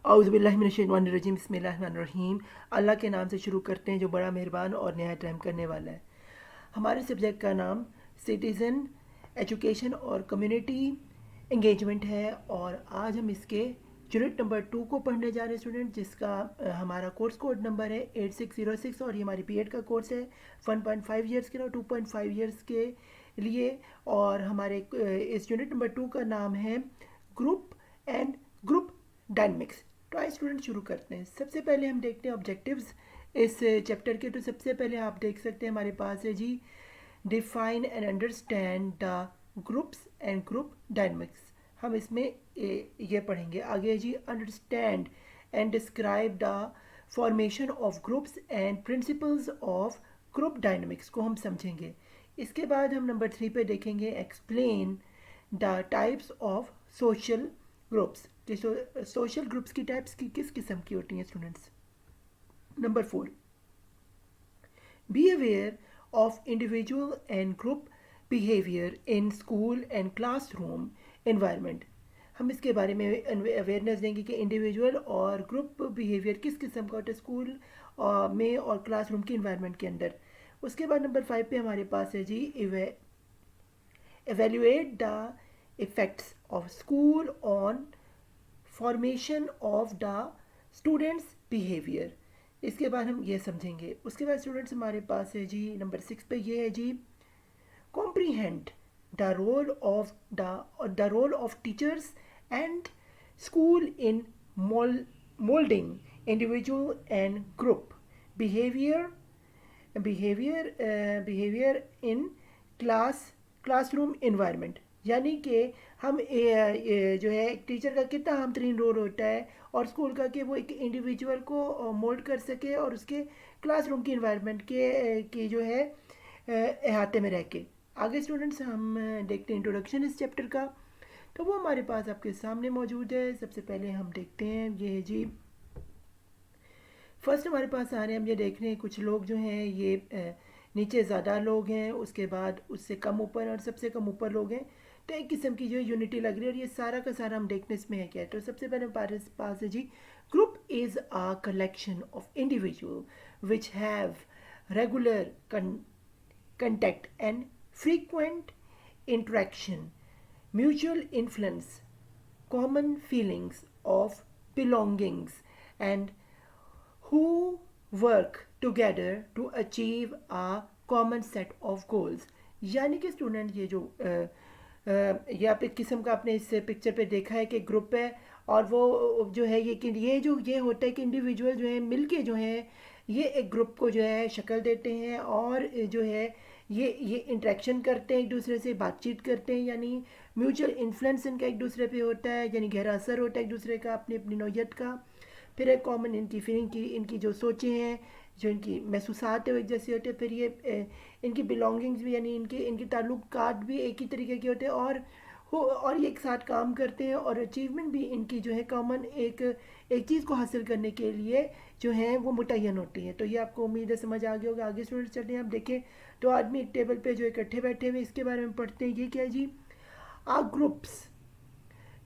औज़ुबिल्लाहिमिनश्शैतानिर्रजीम बिस्मिल्लाहिर्रहमानिर्रहीम। अल्लाह के नाम से शुरू करते हैं जो बड़ा मेहरबान और नहायत रहम करने वाला है। हमारे सब्जेक्ट का नाम सिटीज़न एजुकेशन और कम्युनिटी इंगेजमेंट है और आज हम इसके यूनिट नंबर 2 को पढ़ने जा रहे हैं स्टूडेंट, जिसका हमारा कोर्स कोड नंबर है 8606 और ये हमारी बीएड का कोर्स है 1.5 ईयर्स के लिए और 2.5 ईयर्स के लिए। और हमारे इस यूनिट नंबर 2 का नाम है ग्रुप एंड ग्रुप डायनमिक्स। तो आइए स्टूडेंट शुरू करते हैं। सबसे पहले हम देखते हैं ऑब्जेक्टिव्स इस चैप्टर के। तो सबसे पहले आप देख सकते हैं हमारे पास है जी define and understand the groups and group dynamics. हम इसमें ये पढ़ेंगे। आगे जी understand and describe the formation of groups and principles of group dynamics को हम समझेंगे। इसके बाद हम नंबर 3 पे देखेंगे explain the types of social groups. Social groups की टाइप्स की किस किस्म की होती हैं students. Number 4 be aware of individual and group behaviour in school and classroom environment. हम इसके बारे में अवेयरनेस देंगे कि इंडिविजुअल और ग्रुप बिहेवियर किस किस्म का होता है स्कूल में और क्लासरूम के इन्वायरमेंट के अंदर। उसके बाद नंबर 5 पे हमारे पास है जी evaluate the effects of school on formation of the students behaviour. इसके बाद हम ये समझेंगे। उसके बाद स्टूडेंट्स हमारे पास है जी नंबर 6 पे ये है जी comprehend the role of teachers and school in moulding individual and group behaviour behaviour in classroom environment. यानी कि हम जो है एक टीचर का कितना अहम तरीन रोल होता है और स्कूल का कि वो एक इंडिविजुअल को मोल्ड कर सके और उसके क्लासरूम की इन्वायरमेंट के जो है अहाते में रह के। आगे स्टूडेंट्स हम देखते हैं इंट्रोडक्शन इस चैप्टर का। तो वो हमारे पास आपके सामने मौजूद है। सबसे पहले हम देखते हैं ये है जी फर्स्ट हमारे पास आ रहे हैं। हम ये देख रहे हैं कुछ लोग जो हैं ये नीचे ज़्यादा लोग हैं, उसके बाद उससे कम ऊपर और सबसे कम ऊपर लोग हैं। तो एक किस्म की जो यूनिटी लग रही है और ये सारा का सारा हम देखने इसमें है क्या है। तो सबसे पहले हमारे पास है जी group is a collection of individual which have regular contact and frequent interaction, mutual influence, common feelings of belongings, and who work together to achieve a common set of goals। यानी कि स्टूडेंट ये जो ये आप एक किस्म का आपने इस पिक्चर पे देखा है कि ग्रुप है और वो जो है ये होता है कि इंडिविजुअल जो है मिलके जो है ये एक ग्रुप को जो है शक्ल देते हैं और जो है ये इंटरेक्शन करते हैं, एक दूसरे से बातचीत करते हैं। यानी म्यूचुअल इन्फ्लुएंस इनका एक दूसरे पे होता है, यानी गहरा असर होता है एक दूसरे का अपनी अपनी नौयत का। फिर एक कॉमन इनकी फीलिंग की इनकी जो सोचें हैं जो इनकी महसूसात है वो एक जैसे होते हैं। फिर ये इनकी बिलोंगिंग्स भी यानी इनके इनके ताल्लुकात भी एक ही तरीके के होते हैं और ये एक साथ काम करते हैं और अचीवमेंट भी इनकी जो है कॉमन एक चीज़ को हासिल करने के लिए जो है वो मुतय्यन होती है। तो ये आपको उम्मीद है समझ आ गया होगा। आगे स्टूडेंट्स चलते हैं। आप देखें तो आदमी एक टेबल पे जो इकट्ठे बैठे हुए इसके बारे में पढ़ते हैं। ये क्या है जी are groups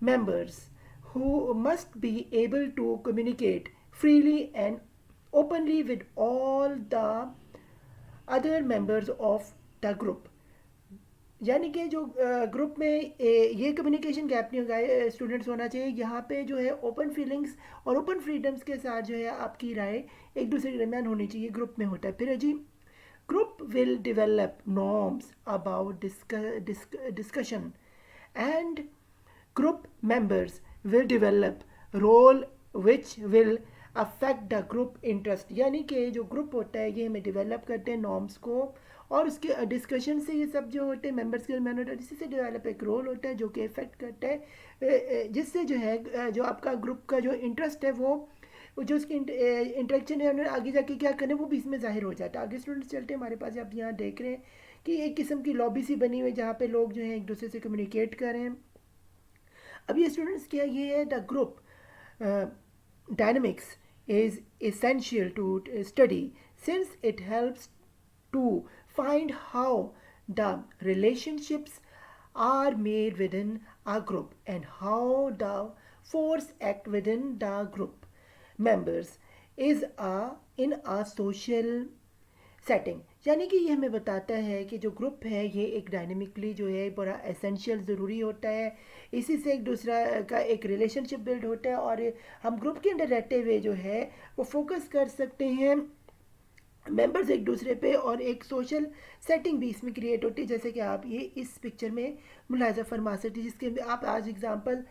members who must be able to communicate freely and openly with all the other members of the group। यानी कि जो ग्रुप में ये कम्युनिकेशन गैप नहीं होगा स्टूडेंट्स होना चाहिए। यहाँ पे जो है ओपन फीलिंग्स और ओपन फ्रीडम्स के साथ जो है आपकी राय एक दूसरे के दरमियान होनी चाहिए, ग्रुप में होता है। फिर है जी group will develop norms about discussion and group members will develop role which will affect the group interest। यानी कि जो ग्रुप होता है ये हमें डेवलप करते हैं नॉर्म्स को और उसके डिस्कशन से ये सब जो होते हैं मेंबर्स के दरमियान होता है, इसी से डेवलप एक रोल होता है जो कि इफेक्ट करता है जिससे जो है जो आपका ग्रुप का जो इंटरेस्ट है वो जो उसकी इंटरेक्शन है उन्हें आगे जाके क्या करना है वो भी इसमें जाहिर हो जाता है। आगे स्टूडेंट्स चलते हैं। हमारे पास आप यहाँ देख रहे हैं कि एक किस्म की लॉबी सी बनी हुई है जहाँ पे लोग जो हैं एक दूसरे से कम्युनिकेट कर रहे हैं। अब ये स्टूडेंट्स क्या ये है the group dynamics is essential to study since it helps to find how the relationships are made within a group and how the force act within the group members is in a social setting. यानी कि ये हमें बताता है कि जो group है ये एक डायनेमिकली जो है बड़ा एसेंशियल ज़रूरी होता है, इसी से एक दूसरा का एक रिलेशनशिप बिल्ड होता है और हम ग्रुप के अंदर रहते हुए जो है वो फोकस कर सकते हैं मेंबर्स एक दूसरे पे, और एक सोशल सेटिंग भी इसमें क्रिएट होती है, जैसे कि आप ये इस पिक्चर में मुलाहिजा फरमा सकते हैं, जिसके आप आज एग्जांपल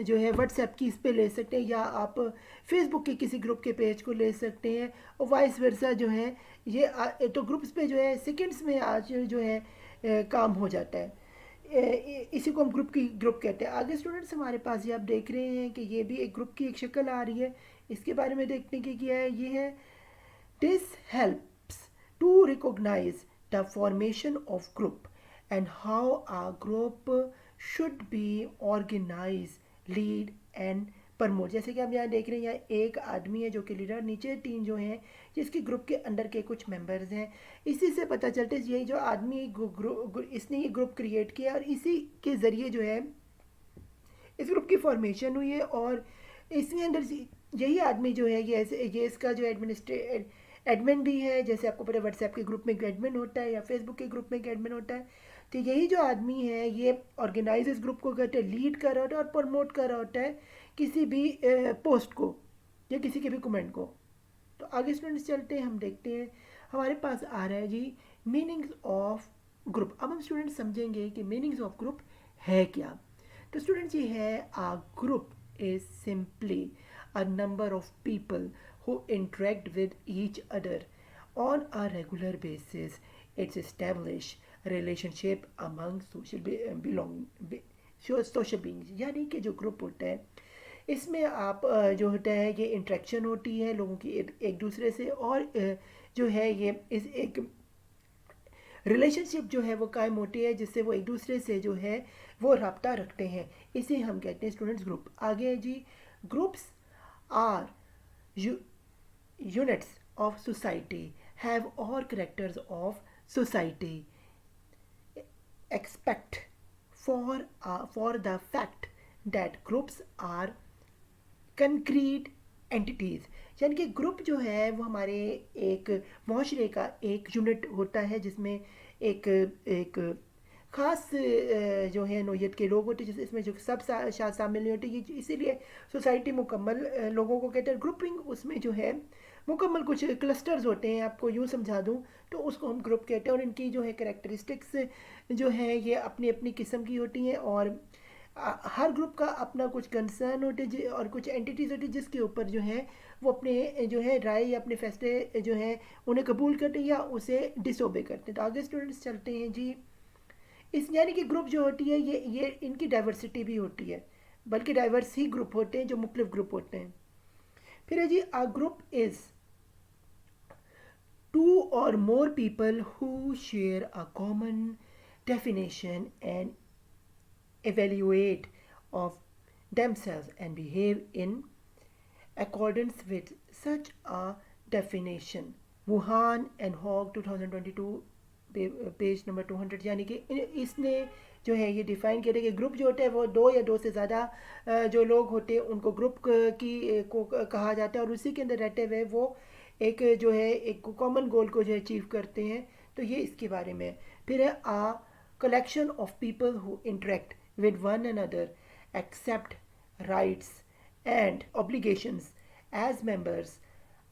जो है व्हाट्सएप की इस पे ले सकते हैं, या आप फेसबुक के किसी ग्रुप के पेज को ले सकते हैं, और वाइस वर्सा जो है ये तो ग्रुप्स पे जो है सेकंड्स में आज जो है काम हो जाता है। इसी को हम ग्रुप कहते हैं। आगे स्टूडेंट्स हमारे पास ये आप देख रहे हैं कि ये भी एक ग्रुप की एक शक्ल आ रही है, इसके बारे में देखने की क्या है, ये है this helps to recognize the formation of group and how a group should be organized, lead and promote. जैसे कि हम यहाँ देख रहे हैं, यहाँ एक आदमी है जो कि लीडर, नीचे तीन जो हैं जिसके ग्रुप के अंदर के कुछ मेंबर्स हैं। इसी से पता चलता है यही जो आदमी इसने ये ग्रुप क्रिएट किया और इसी के ज़रिए जो है इस ग्रुप की फॉर्मेशन हुई है, और इसके अंदर यही आदमी जो है ये इसका जो एडमिन भी है। जैसे आपको पता है व्हाट्सएप के ग्रुप में एडमिन होता है या फेसबुक के ग्रुप में एडमिन होता है, तो यही जो आदमी है ये ऑर्गेनाइज इस ग्रुप को करते हैं, लीड कर रहा होता है और प्रमोट कर रहा होता है किसी भी पोस्ट को या किसी के भी कमेंट को। तो आगे स्टूडेंट्स चलते हैं, हम देखते हैं हमारे पास आ रहा है जी मीनिंग्स ऑफ ग्रुप। अब हम स्टूडेंट्स समझेंगे कि मीनिंग्स ऑफ ग्रुप है क्या। तो स्टूडेंट्स ये है आ group is simply a number of people who interact with each other on a regular basis. It's establish relationship among social beings। यानी कि जो ग्रुप होता है इसमें आप जो होता है ये इंट्रैक्शन होती है लोगों की एक दूसरे से, और जो है ये इस एक रिलेशनशिप जो है वो कायम होती है जिससे वो एक दूसरे से जो है वो रब्ता रखते हैं, इसे हम कहते हैं स्टूडेंट्स ग्रुप। आगे है जी groups are units of society, have all characters of society, except for the fact that groups are concrete entities। यानी कि ग्रुप जो है वो हमारे एक माशरे का एक यूनिट होता है जिसमें एक एक ख़ास जो है नोयत के लोग होते हैं, जैसे इसमें जो सब शामिल नहीं होते, ये इसीलिए सोसाइटी मुकम्मल लोगों को कहते हैं। ग्रुपिंग उसमें जो है मुकम्मल कुछ क्लस्टर्स होते हैं, आपको यूँ समझा दूँ तो उसको हम ग्रुप कहते हैं, और इनकी जो है करैक्टरिस्टिक्स जो है ये अपनी अपनी किस्म की होती हैं, और हर ग्रुप का अपना कुछ कंसर्न होते हैं और कुछ एंटिटीज़ होती है जिसके ऊपर जो है वो अपने जो है राय या अपने फैसले जो है उन्हें कबूल करते हैं या उसे डिसोबे करते हैं। तो आगे स्टूडेंट्स चलते हैं जी, इस यानी कि ग्रुप जो होती है ये इनकी डाइवर्सिटी भी होती है, बल्कि डाइवर्स ही ग्रुप होते हैं जो मुख्तलिफ ग्रुप होते हैं। फिर है जी अ ग्रुप इज़ टू और more people who share a common definition and evaluate of themselves and behave in accordance with such a definition। Wuhan and Hogg 2022 page number 200। यानी कि इसने जो है ये डिफ़ाइन किया था कि ग्रुप जो होता है वो दो या दो से ज़्यादा जो लोग होते हैं उनको ग्रुप की को कहा जाता है, और उसी के अंदर रहते हुए वो एक जो है एक कॉमन गोल को जो अचीव करते हैं। तो ये इसके बारे में। फिर है a collection of people who interact with one another, accept rights and obligations as members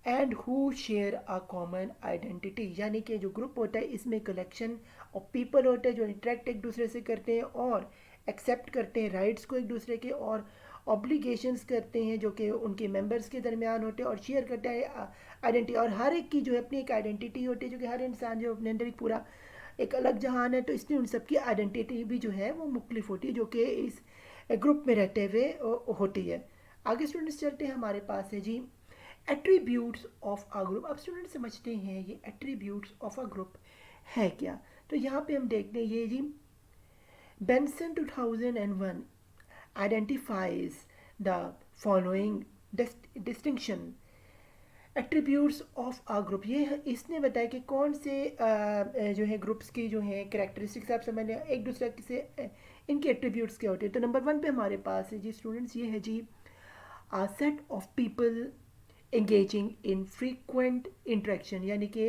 and who share a common identity। यानी कि जो ग्रुप होता है इसमें कलेक्शन ऑफ पीपल होते हैं जो इंटरेक्ट एक दूसरे से करते हैं और एक्सेप्ट करते हैं राइट्स को एक दूसरे के, और ऑब्लिगेशंस करते हैं जो कि उनके मेंबर्स के दरमियान होते हैं, और शेयर करते हैं आइडेंटिटी, और हर एक की जो है अपनी एक आइडेंटिटी होती है, जो कि हर इंसान जो अपने अंदर एक पूरा एक अलग जहान है, तो इसलिए उन सबकी आइडेंटिटी भी जो है वो मुख्तलिफ होती है जो कि इस ग्रुप में रहते हुए होती है। आगे स्टूडेंट्स चलते हैं, हमारे पास है जी एट्रीब्यूट्स ऑफ अ ग्रुप। अब स्टूडेंट समझते हैं ये एट्रीब्यूट्स ऑफ अ ग्रुप है क्या। तो यहाँ पे हम देखते हैं ये जी Benson 2001 identifies the following distinction attributes of a group. ये इसने बताया कि कौन से जो है ग्रुप्स की जो है कैरेक्टरिस्टिक्स आप समझ लें एक दूसरे से इनके एट्रीब्यूट्स क्या होते हैं। तो नंबर 1 पे हमारे पास है जी स्टूडेंट्स, ये है जी a set of people engaging in frequent interaction, यानी कि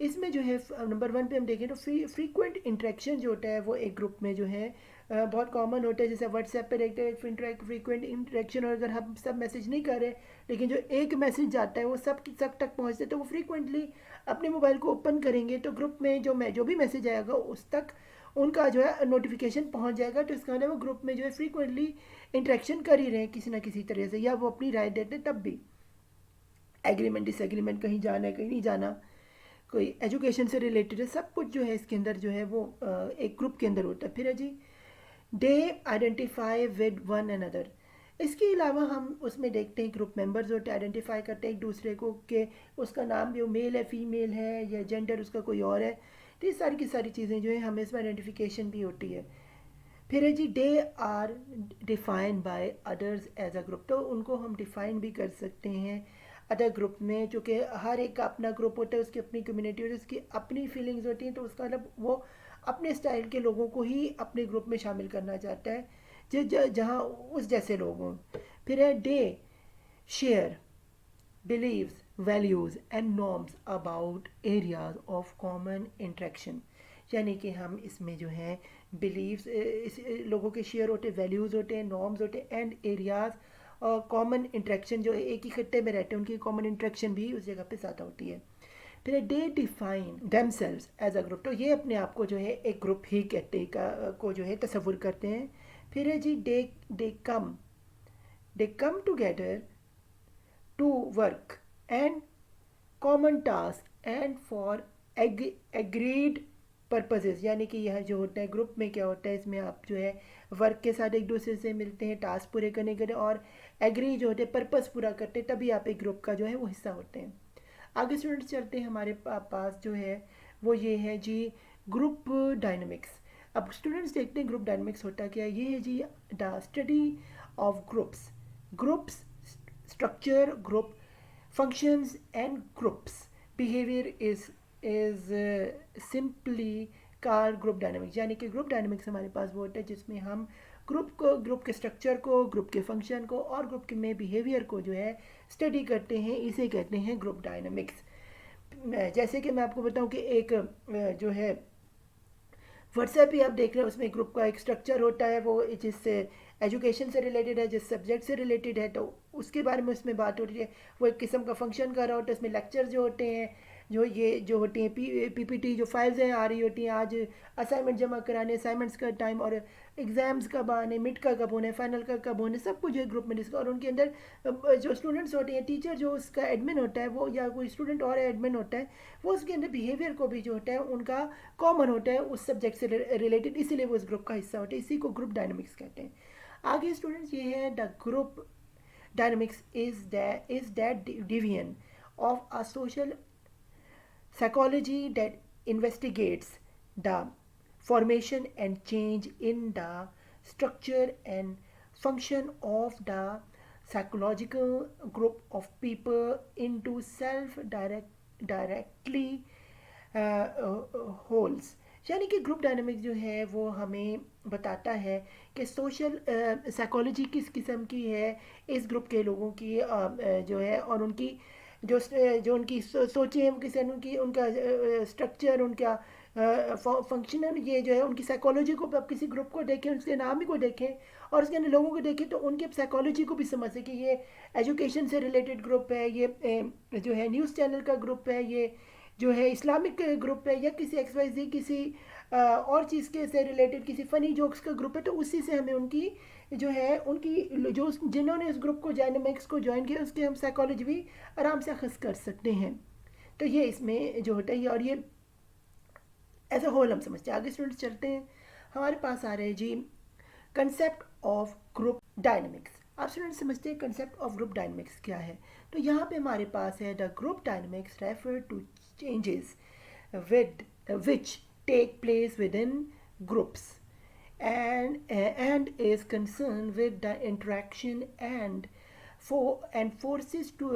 इसमें जो है नंबर 1 पे हम देखें तो फ्रीक्वेंट इंटरेक्शन जो होता है वो एक ग्रुप में जो है बहुत कॉमन होता है। जैसे व्हाट्सएप पे देखते हैं फ्रीक्वेंट इंटरेक्शन, और अगर हम सब मैसेज नहीं कर रहे लेकिन जो एक मैसेज जाता है वो सब तक पहुंचते, तो वो फ्रीक्वेंटली अपने मोबाइल को ओपन करेंगे तो ग्रुप में जो भी मैसेज आएगा उस तक उनका जो है नोटिफिकेशन पहुंच जाएगा। तो इसका मतलब वो ग्रुप में जो है फ्रीक्वेंटली इंटरेक्शन कर ही रहे हैं किसी ना किसी तरह से, या वो अपनी राय देते हैं तब भी। एग्रीमेंट डिसएग्रीमेंट, कहीं जाना है कहीं नहीं जाना, कोई एजुकेशन से रिलेटेड है, सब कुछ जो है इसके अंदर जो है वो एक ग्रुप के अंदर होता है। फिर है जी they identify with one another. इसके अलावा हम उसमें देखते हैं ग्रुप मेंबर्स होते हैं, आइडेंटिफाई करते हैं एक दूसरे को कि उसका नाम भी वो मेल है फीमेल है या जेंडर उसका कोई और है। तो ये सारी की सारी चीज़ें जो है हमें इसमें आइडेंटिफिकेशन भी होती है। फिर है जी they are defined by others as a group, तो उनको हम डिफाइन भी कर सकते हैं अदर ग्रुप में, चूँकि हर एक का अपना ग्रुप होता है, उसकी अपनी कम्युनिटी होती है, उसकी अपनी फीलिंग्स होती हैं, तो उसका मतलब वो अपने स्टाइल के लोगों को ही अपने ग्रुप में शामिल करना चाहता है जहाँ उस जैसे लोग हों। फिर है day share beliefs, values and norms about areas of common interaction, यानी कि हम इसमें जो है बिलीव्स लोगों के शेयर होते हैं, वैल्यूज़ होते हैं, नॉर्म्स होते हैं एंड एरियाज और कॉमन इंट्रैक्शन जो एक ही खत्ते में रहते हैं उनकी कॉमन इंट्रैक्शन भी उस जगह पे ज़्यादा होती है। फिर they define themselves as a group, तो ये अपने आप को जो है एक ग्रुप ही कहते का को जो है तस्वुर करते हैं। फिर है जी they come together to work and common task and for agreed purposes, यानी कि यह जो होता है ग्रुप में क्या होता है, इसमें आप जो है वर्क के साथ एक दूसरे से मिलते हैं टास्क पूरे करने के लिए, और एग्री जो होते हैं पर्पस पूरा करते हैं, तभी आप एक ग्रुप का जो है वो हिस्सा होते हैं। आगे स्टूडेंट्स चलते हैं, हमारे पास जो है वो ये है जी ग्रुप डायनामिक्स। अब स्टूडेंट्स देखते हैं ग्रुप डायनामिक्स होता क्या है। ये है जी the study of groups structure, group functions and groups behavior is simply called group dynamics, यानी कि ग्रुप डायनामिक्स हमारे पास वो होता है जिसमें हम ग्रुप के स्ट्रक्चर को, ग्रुप के फंक्शन को और ग्रुप के में बिहेवियर को जो है स्टडी करते हैं, इसे कहते हैं ग्रुप डायनामिक्स। जैसे कि मैं आपको बताऊं कि एक जो है व्हाट्सएप ही आप देख रहे हैं, उसमें ग्रुप का एक स्ट्रक्चर होता है, वो जिससे एजुकेशन से रिलेटेड है, जिस सब्जेक्ट से रिलेटेड है तो उसके बारे में उसमें बात हो रही है। वो एक किस्म का फंक्शन कर रहा होता है, उसमें लेक्चर जो होते हैं, जो होती हैं पीपीटी जो फाइल्स हैं आ रही होती हैं, आज असाइनमेंट जमा कराने, असाइनमेंट्स का टाइम और एग्ज़ाम्स कब आने, मिड का कब होना है, फाइनल का कब होना है, सब कुछ जो है ग्रुप में डिस्कस। और उनके अंदर जो स्टूडेंट्स होते हैं, टीचर जो उसका एडमिन होता है वो, या कोई स्टूडेंट और एडमिन होता है, वो उसके अंदर बिहेवियर को भी जो होता है उनका कॉमन होता है उस सब्जेक्ट से रिलेटेड, इसीलिए वो उस ग्रुप का हिस्सा होता है, इसी को ग्रुप डायनामिक्स कहते हैं। आगे स्टूडेंट्स ये है the group dynamics is that division of a social psychology that investigates the formation and change in the structure and function of the psychological group of people into self directly holes, यानी कि group dynamics जो है वो हमें बताता है कि social psychology किस किस्म की है इस ग्रुप के लोगों की जो है, और उनकी जो उनकी सोचें हैं वो किस उनकी उनका स्ट्रक्चर, उनका फंक्शनल, ये जो है उनकी साइकोलॉजी को आप किसी ग्रुप को देखें, उसके नाम ही को देखें और उसके अंदर लोगों को देखें तो उनके साइकोलॉजी को भी समझ सकें कि ये एजुकेशन से रिलेटेड ग्रुप है, ये जो है न्यूज़ चैनल का ग्रुप है, ये जो है इस्लामिक ग्रुप है, या किसी XYZ किसी और चीज़ के से रिलेटेड किसी फ़नी जोक्स का ग्रुप है, तो उसी से हमें उनकी जो है उनकी जो जिन्होंने इस ग्रुप को डायनामिक्स को ज्वाइन किया उसके हम साइकोलॉजी भी आराम से अखज़ कर सकते हैं। तो ये इसमें जो होता है, और ये एज अ होल हम समझते हैं। आगे स्टूडेंट्स चलते हैं, हमारे पास आ रहे हैं जी कंसेप्ट ऑफ ग्रुप डायनामिक्स। आप स्टूडेंट समझते हैं कंसेप्ट ऑफ ग्रुप डायनामिक्स क्या है। तो यहाँ पे हमारे पास है the group dynamics refer to changes with which take place within groups and is concerned with the interaction and forces to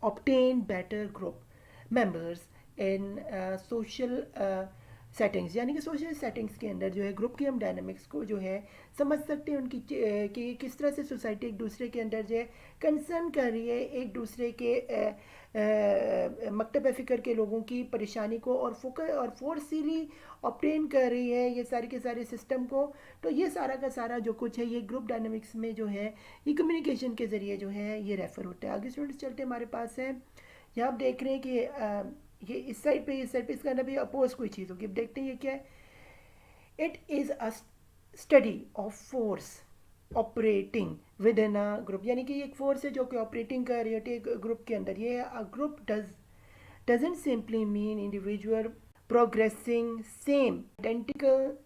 obtain better group members in social settings, यानी कि सोशल सेटिंग्स के अंदर जो है group की हम dynamics को जो है समझ सकते हैं, उनकी कि किस तरह से सोसाइटी एक दूसरे के अंदर जो है कंसर्न कर रही है, एक दूसरे के मकतब फ़िक्र के लोगों की परेशानी को और फोकस और फोर्सली ऑब्टेन कर रही है ये सारे के सारे सिस्टम को। तो ये सारा का सारा जो कुछ है ये ग्रुप डायनामिक्स में जो है ये कम्युनिकेशन के ज़रिए जो है ये रेफ़र होता है। आगे स्टूडेंट्स चलते हमारे पास है, यहाँ आप देख रहे हैं कि ये इस साइड पे इसका ना भी अपोज कोई चीज़ होगी। अब देखते हैं ये क्या है। It is a study of force operating with in a group, यानी कि एक फोर्स है जो कि ऑपरेटिंग कर रही होती है एक ग्रुप के अंदर। ये a group doesn't simply mean individual progressing same identical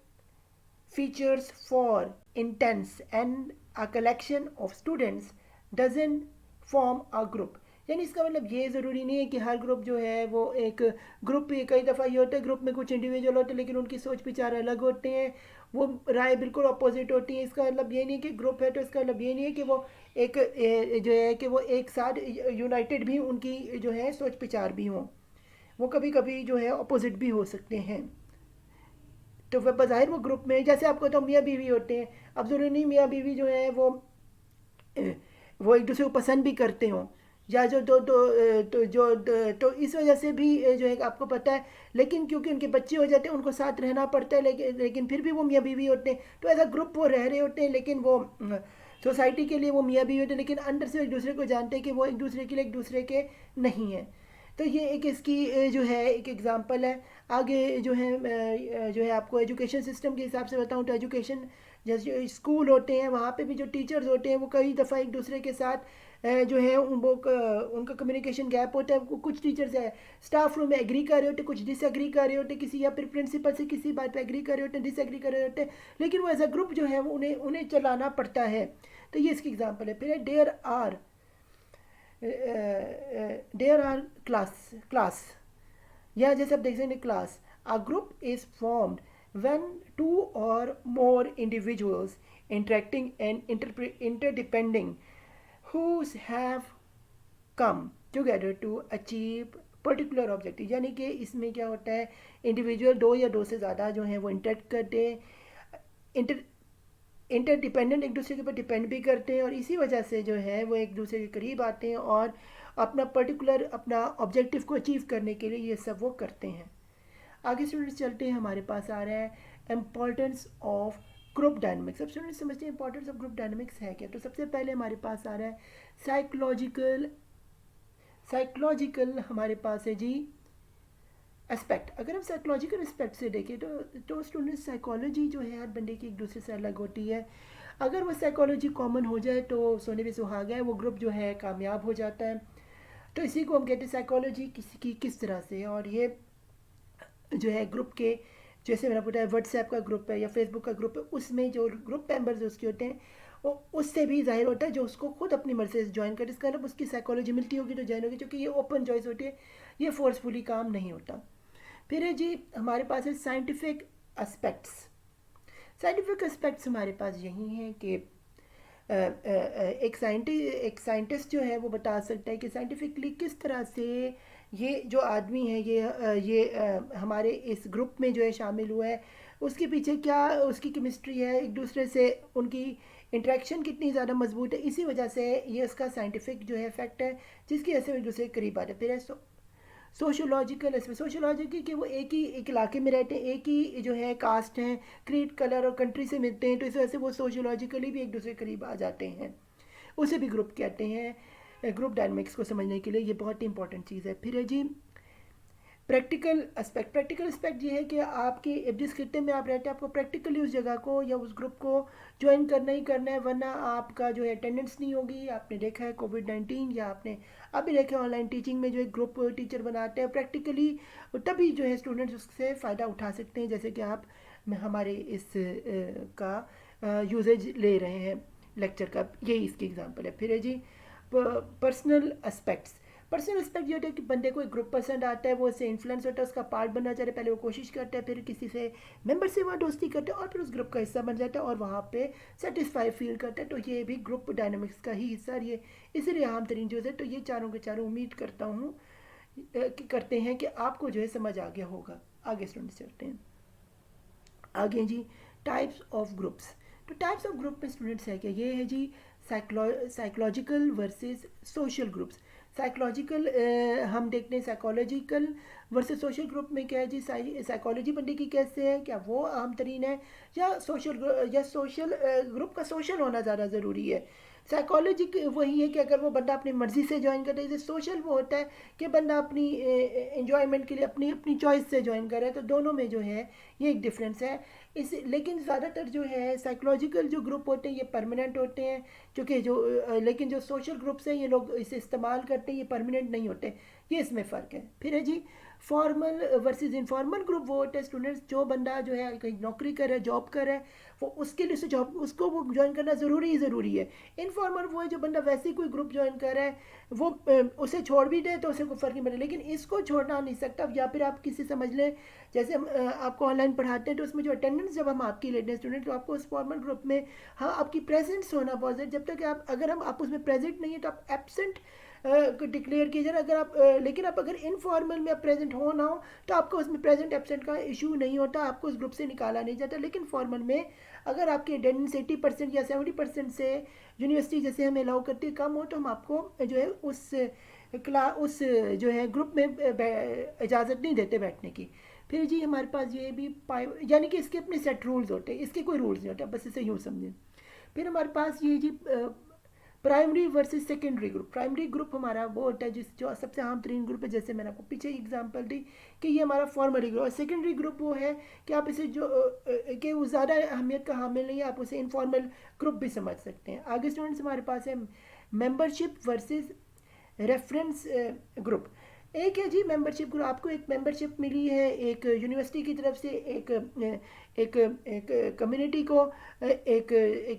features for intents, and a collection of students doesn't form a group। यानी इसका मतलब ये ज़रूरी नहीं है कि हर ग्रुप जो है वो एक ग्रुप पे कई दफ़ा ये होता है ग्रुप में कुछ इंडिविजुअल होते हैं लेकिन उनकी सोच विचार अलग होते हैं, वो राय बिल्कुल अपोजिट होती है। इसका मतलब ये नहीं कि ग्रुप है तो इसका मतलब ये नहीं है कि वो एक जो है कि वो एक साथ यूनाइटेड भी उनकी जो है सोच विचार भी हों, वो कभी कभी जो है अपोजिट भी हो सकते हैं। तो वह बज़ाहिर वो ग्रुप में जैसे आपको तो मियाँ बीवी होते हैं, अब ज़रूरी नहीं मियाँ बीवी जो है वो एक दूसरे को पसंद भी करते हों, या जो तो इस वजह से भी जो है आपको पता है, लेकिन क्योंकि उनके बच्चे हो जाते हैं उनको साथ रहना पड़ता है, लेकिन फिर भी वो मियाँ बीवी होते हैं। तो ऐसा ग्रुप वो रह रहे होते हैं लेकिन वो सोसाइटी के लिए वो मियाँ बीवी होते हैं, लेकिन अंदर से एक दूसरे को जानते हैं कि वो एक दूसरे के लिए एक दूसरे के नहीं है। तो ये एक इसकी जो है एक एग्ज़ाम्पल है। आगे जो है आपको एजुकेशन सिस्टम के हिसाब से बताऊँ तो एजुकेशन जैसे स्कूल होते हैं वहाँ पे भी जो टीचर्स होते हैं वो कई दफ़ा एक दूसरे के साथ जो है उनका कम्युनिकेशन गैप होता है। कुछ टीचर्स है स्टाफ रूम में एग्री कर रहे होते, कुछ डिसएग्री कर रहे होते किसी, या फिर प्रिंसिपल से किसी बात पे एग्री कर रहे होते, डिसएग्री कर रहे होते, लेकिन वो एज अ ग्रुप जो है वो उन्हें उन्हें चलाना पड़ता है। तो ये इसकी एग्जाम्पल है। फिर देयर आर क्लास, या जैसे आप देख सकते हैं class, a group is formed when two or more individuals interacting and interdepending whose have come together to achieve particular objective. यानी कि इसमें क्या होता है इंडिविजुअल दो या दो से ज़्यादा जो हैं वो इंटरेक्ट करते हैं, इंटर इंटरडिपेंडेंट एक दूसरे के ऊपर डिपेंड भी करते हैं, और इसी वजह से जो है वो एक दूसरे के करीब आते हैं और अपना पर्टिकुलर अपना ऑब्जेक्टिव को अचीव करने के लिए ये सब वो करते हैं। आगे स्टूडेंट्स चलते हैं, हमारे पास आ रहा है इम्पोर्टेंस ऑफ ग्रुप डायनामिक्स। अब स्टूडेंट्स समझते हैं इंपॉर्टेंस ऑफ ग्रुप डायनामिक्स है क्या। तो सबसे पहले हमारे पास आ रहा है साइकोलॉजिकल हमारे पास है जी एस्पेक्ट। अगर हम साइकोलॉजिकल एस्पेक्ट से देखें तो स्टूडेंट्स साइकोलॉजी जो है हर बंदे की एक दूसरे से अलग होती है। अगर वो साइकोलॉजी कॉमन हो जाए तो सोने पे सुहागा है, वो ग्रुप जो है कामयाब हो जाता है। तो इसी को हम कहते हैं साइकोलॉजी किसी की किस तरह से, और ये जो है ग्रुप के जैसे मैंने बताया व्हाट्सएप का ग्रुप है या फेसबुक का ग्रुप है, उसमें जो ग्रुप मेंबर्स उसके होते हैं वो उससे भी जाहिर होता है जो उसको खुद अपनी मर्जी से ज्वाइन करे, इसका मतलब उसकी साइकोलॉजी मिलती होगी तो ज्वाइन होगी, क्योंकि ये ओपन चॉइस होती है, ये फोर्सफुली काम नहीं होता। फिर है जी हमारे पास है साइंटिफिक एस्पेक्ट्स। साइंटिफिक एस्पेक्ट्स हमारे पास यही हैं कि एक साइंटिस्ट जो है वो बता सकता है कि साइंटिफिकली किस तरह से ये जो आदमी है हमारे इस ग्रुप में जो है शामिल हुआ है, उसके पीछे क्या उसकी केमिस्ट्री है, एक दूसरे से उनकी इंटरेक्शन कितनी ज़्यादा मजबूत है, इसी वजह से ये उसका साइंटिफिक जो है फैक्ट है जिसकी वजह से वो एक दूसरे के करीब आते हैं। फिर है सोशोलॉजिकल, इसमें सोशोलॉजिकल कि वो एक ही एक इलाके में रहते हैं, एक ही जो है कास्ट हैं, क्रीड कलर और कंट्री से मिलते हैं, तो इस वजह से वो सोशोलॉजिकली भी एक दूसरे के करीब आ जाते हैं, उसे भी ग्रुप कहते हैं। ग्रुप डायनामिक्स को समझने के लिए ये बहुत ही इंपॉर्टेंट चीज़ है। फिर है जी प्रैक्टिकल एस्पेक्ट। प्रैक्टिकल एस्पेक्ट ये है कि आपकी जिस खिते में आप रहते हैं आपको प्रैक्टिकली उस जगह को या उस ग्रुप को ज्वाइन करना ही करना है, वरना आपका जो है अटेंडेंस नहीं होगी। आपने देखा है कोविड-19 या आपने अभी देखा है ऑनलाइन टीचिंग में जो एक ग्रुप टीचर बनाते हैं प्रैक्टिकली, तभी जो है स्टूडेंट्स उससे फ़ायदा उठा सकते हैं, जैसे कि आप हमारे इस का यूजेज ले रहे हैं लेक्चर का, यही इसकी एग्जांपल है। फिर है जी पर्सनल एस्पेक्ट्स। पर्सनल एस्पेक्ट ये होता है कि बंदे को एक ग्रुप पसंद आता है, वो उससे इन्फ्लुएंस होता है, उसका पार्ट बनना चाहता है, पहले वो कोशिश करता है, फिर किसी से मेंबर से वहाँ दोस्ती करता है और फिर उस ग्रुप का हिस्सा बन जाता है और वहाँ पे सेटिस्फाई फील करता है। तो ये भी ग्रुप डायनामिक्स का ही हिस्सा, ये इसीलिए आम तरीन चीज़ है। तो ये चारों के चारों उम्मीद करता हूँ कि करते हैं कि आपको जो है समझ आ गया होगा। आगे स्टूडेंट्स चलते हैं। आगे जी टाइप्स ऑफ ग्रुप्स। तो टाइप्स ऑफ ग्रुप में स्टूडेंट्स है क्या, ये है जी psychological versus social groups. Psychological हम देखते हैं साइकोलॉजिकल वर्सेस सोशल ग्रुप में क्या है जी, साइकोलॉजी पढ़ने की कैसे है, क्या वो अहम तरीन है या सोशल ग्रुप का सोशल होना ज़्यादा ज़रूरी है। साइकोलॉजी वही है कि अगर वो बंदा अपनी मर्ज़ी से ज्वाइन करे, जैसे सोशल वो होता है कि बंदा अपनी इन्जॉयमेंट के लिए अपनी अपनी चॉइस से ज्वाइन करे। तो दोनों में जो है ये एक डिफरेंस है। इस लेकिन ज़्यादातर जो है साइकोलॉजिकल जो ग्रुप होते हैं ये परमानेंट होते हैं, क्योंकि लेकिन जो सोशल ग्रुप्स हैं ये लोग इसे इस्तेमाल करते हैं, ये परमानेंट नहीं होते। ये इसमें फ़र्क है। फिर है जी फॉर्मल वर्सेस इनफॉर्मल ग्रुप। वो होते हैं स्टूडेंट्स जो बंदा जो है कहीं नौकरी कर रहा है, जॉब कर रहा है, वो उसके लिए जॉब उसको वो ज्वाइन करना ज़रूरी है। इनफॉर्मल वो है जो बंदा वैसे ही कोई ग्रुप ज्वाइन कर रहा है, वो उसे छोड़ भी दे तो उसे कोई फ़र्क नहीं पड़ेगा, लेकिन इसको छोड़ना नहीं सकता। या फिर आप किसी समझ लें जैसे हम आपको ऑनलाइन पढ़ाते हैं तो उसमें जो अटेंडेंस जब हम आपकी लेते हैं स्टूडेंट, तो आपको उस फॉर्मल ग्रुप में हाँ आपकी प्रेजेंस होना बहुत है। जब तक आप अगर हम आप उसमें प्रेजेंट नहीं है तो आप एब्सेंट को डिक्लेयर कीजिए। अगर आप लेकिन आप अगर इनफॉर्मल में आप प्रेजेंट हो ना हो तो आपको उसमें प्रेजेंट एब्सेंट का इशू नहीं होता, आपको उस ग्रुप से निकाला नहीं जाता। लेकिन फॉर्मल में अगर आपकी अटेंडेंस 80% या 70% से यूनिवर्सिटी जैसे हमें अलाउ करती है कम हो, तो हम आपको जो है उस जो है ग्रुप में इजाज़त नहीं देते बैठने की। फिर जी हमारे पास ये भी यानी कि इसके अपने सेट रूल्स होते हैं, इसके कोई रूल्स नहीं होते, बस इसे यूँ समझें। फिर हमारे पास ये जी primary versus secondary group. Primary group हमारा वो होता है जो सबसे आम तरीन ग्रुप है, जैसे मैंने आपको पीछे एग्जांपल दी कि ये हमारा फॉर्मली ग्रुप। और सेकेंडरी ग्रुप वो है कि आप इसे जो कि वो ज़्यादा अहमियत का हामिल नहीं है, आप उसे इनफॉर्मल ग्रुप भी समझ सकते हैं। आगे स्टूडेंट्स हमारे पास है मेंबरशिप वर्सेस रेफरेंस ग्रुप। एक है जी मेंबरशिप ग्रुप, आपको एक मेंबरशिप मिली है एक यूनिवर्सिटी की तरफ से, एक एक कम्युनिटी को, एक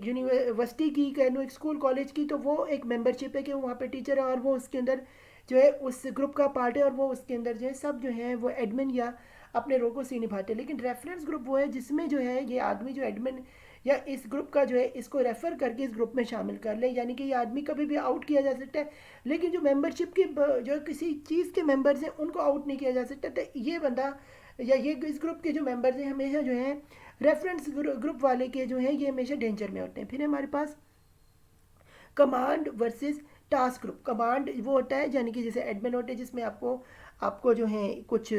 यूनिवर्सिटी की कह लो, एक स्कूल कॉलेज की, तो वो एक मेंबरशिप है कि वो वहाँ पे टीचर है और वो उसके अंदर जो है उस ग्रुप का पार्ट है, और वो उसके अंदर जो है सब जो है वो एडमिन या अपने रोल को सी निभाते हैं। लेकिन रेफरेंस ग्रुप वो है जिसमें जो है ये आदमी जो एडमिन या इस ग्रुप का जो है इसको रेफ़र करके इस ग्रुप में शामिल कर ले, यानी कि ये आदमी कभी भी आउट किया जा सकता है, लेकिन जो मेंबरशिप के जो किसी चीज़ के मेंबर्स हैं उनको आउट नहीं किया जा सकता। तो ये बंदा या ये इस ग्रुप के जो मेंबर्स हैं हमेशा जो हैं रेफरेंस ग्रुप वाले के जो हैं ये हमेशा डेंजर में होते हैं। फिर हमारे पास command versus task group. Command वो होता है यानी कि जैसे एडमिन होते हैं जिसमें आपको आपको जो है कुछ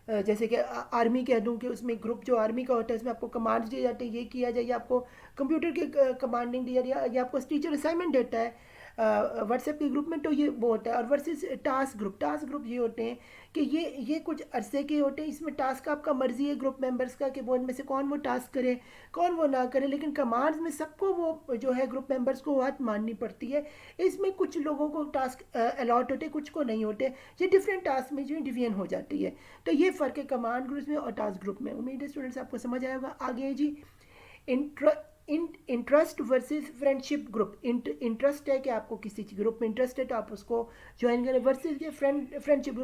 जैसे कि आर्मी कह दूं कि उसमें ग्रुप जो आर्मी का होता है उसमें आपको कमांड्स दिए जाते हैं, ये किया जाए, या आपको कंप्यूटर के कमांडिंग दी जाती है, या आपको टीचर असाइनमेंट देता है व्हाट्सएप के ग्रुप में, तो ये वो होता है। और versus task group. Task group ये होते हैं कि ये कुछ अरसे के होते हैं, इसमें टास्क आपका मर्जी है ग्रुप मेंबर्स का कि वो इनमें से कौन वो टास्क करे कौन वो ना करे, लेकिन कमांड्स में सबको वो जो है ग्रुप मेंबर्स को बात माननी पड़ती है। इसमें कुछ लोगों को टास्क अलॉट होते कुछ को नहीं होते, ये डिफरेंट टास्क में जो डिवीजन हो जाती है। तो ये फ़र्क है कमांड ग्रुप में और टास्क ग्रुप में। उम्मीद है स्टूडेंट्स आपको समझ आएगा। आगे है जी interest versus friendship group. Interest है कि आपको किसी ग्रुप में इंटरेस्ट है तो आप उसको ज्वाइन करें, वर्सेस ये फ्रेंडशिप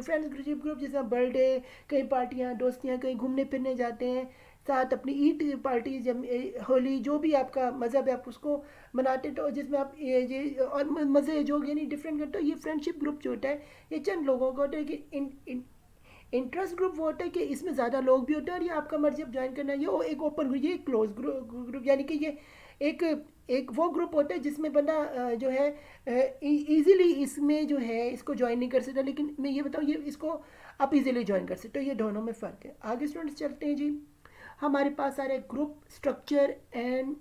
ग्रुप जैसे बर्थडे, कई पार्टियाँ दोस्तियाँ, कहीं घूमने फिरने जाते हैं साथ, अपनी ईद पार्टी, जब होली जो भी आपका मज़हब है आप उसको मनाते, तो जिसमें आप ये और मज़े जो यानी डिफरेंट करते हो। ये फ्रेंडशिप ग्रुप जो होता है ये चंद लोगों का होता है कि इंटरेस्ट ग्रुप वो होता है कि इसमें ज़्यादा लोग भी होते हैं और ये आपका मर्जी अब ज्वाइन करना है। ये एक ओपन ग्रुप, ये क्लोज ग्रुप यानी कि ये एक एक वो ग्रुप होता है जिसमें बंदा जो है इजीली इसमें जो है इसको ज्वाइन नहीं कर सकता, लेकिन मैं ये बताऊँ ये इसको आप इजीली ज्वाइन कर सकते हो। ये दोनों में फ़र्क है। आगे स्टूडेंट्स चलते हैं जी, हमारे पास आ रहा है ग्रुप स्ट्रक्चर एंड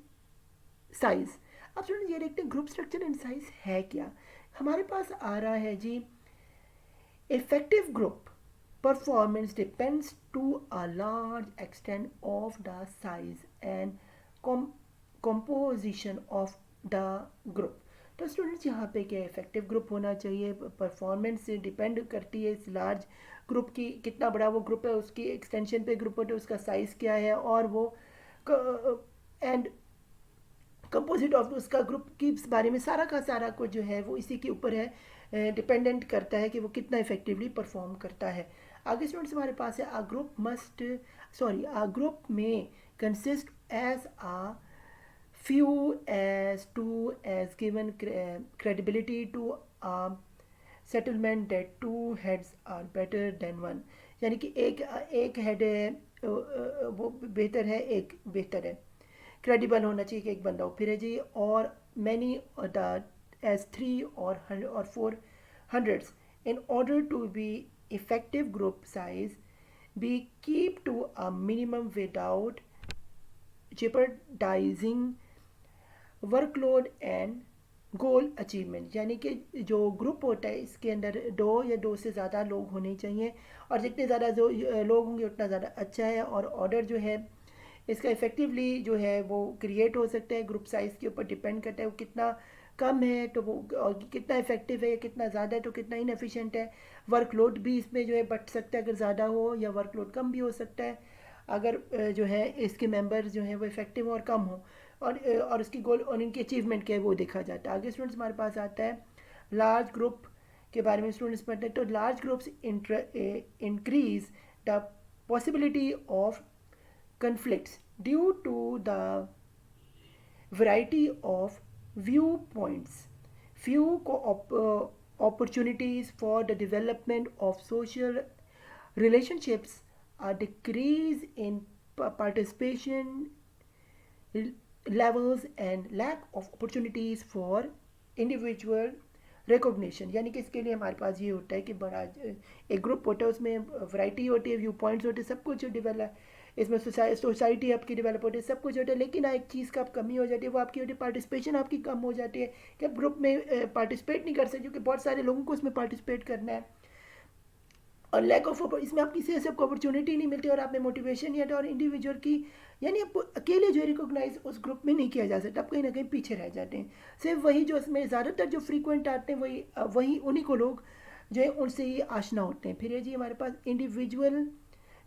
साइज़। अब स्टूडेंट्स ये देखते हैं ग्रुप स्ट्रक्चर एंड साइज़ है क्या। हमारे पास आ रहा है जी effective group performance depends to a large extent of the size and com- composition of the group। तो स्टूडेंट्स यहाँ पे क्या इफेक्टिव ग्रुप होना चाहिए, परफॉर्मेंस से डिपेंड करती है इस लार्ज ग्रुप की, कितना बड़ा वो ग्रुप है, उसकी एक्सटेंशन पे ग्रुप होता है, उसका साइज़ क्या है, और वो एंड कंपोजिट ऑफ उसका ग्रुप के बारे में सारा का सारा कुछ जो है वो इसी के ऊपर है, डिपेंडेंट करता है कि वो कितना इफेक्टिवली परफॉर्म करता है। आगे स्टूडेंट्स हमारे पास है आ group may consist as a few as to as given credibility to a settlement that two heads are better than one, यानी कि एक हेड है वो बेहतर है, एक बेहतर है, क्रेडिबल होना चाहिए कि एक बंदा हो। फिर है जी और मैनी द एज थ्री और four hundreds in order to be effective group size be keep to a minimum without jeopardizing workload and goal achievement, यानी कि जो ग्रुप होता है इसके अंदर दो या दो से ज़्यादा लोग होने चाहिए, और जितने ज़्यादा जो लोग होंगे उतना ज़्यादा अच्छा है, और ऑर्डर जो है इसका इफ़ेक्टिवली जो है वो क्रिएट हो सकता है। ग्रुप साइज़ के ऊपर डिपेंड करता है वो कितना कम है तो वो, और कितना इफेक्टिव है, कितना ज़्यादा है तो कितना इनएफिशिएंट है। वर्कलोड भी इसमें जो है बढ़ सकता है अगर ज़्यादा हो, या वर्कलोड कम भी हो सकता है अगर जो है इसके मेंबर जो है वो इफेक्टिव हो और कम हो, और उसकी गोल और इनकी अचीवमेंट क्या है वो देखा जाता है। आगे स्टूडेंट्स हमारे पास आता है लार्ज ग्रुप के बारे में स्टूडेंट्स पढ़ते हैं। तो large groups increase the possibility of conflicts due to the variety of viewpoints, few opportunities for the development of social relationships, a decrease in participation levels and lack of opportunities for individual recognition, यानी कि इसके लिए हमारे पास ये होता है कि बड़ा एक ग्रुप होता है उसमें वैरायटी होती है, व्यू पॉइंट्स होते हैं, सब कुछ डेवलप, इसमें सोसाइटी आपकी डेवलप होती है, सब कुछ होता है, लेकिन एक चीज़ का आप कमी हो जाती है वो आपकी होती है पार्टिसिपेशन आपकी कम हो जाती है कि आप ग्रुप में पार्टिसिपेट नहीं कर सकते क्योंकि बहुत सारे लोगों को उसमें पार्टिसिपेट करना है, और लैक ऑफ इसमें आप किसी ऐसे आपको अपॉर्चुनिटी नहीं मिलती और आप में मोटिवेशन या और इंडिविजुअल की, यानी आपको अकेले जो रिकॉग्नाइज उस ग्रुप में नहीं किया जा सकता, आप कहीं ना कहीं पीछे रह जाते हैं। सिर्फ वही जो इसमें ज़्यादातर जो फ्रीक्वेंट आते हैं वही उन्हीं को लोग जो है उनसे ही आशना होते हैं। फिर है जी हमारे पास individual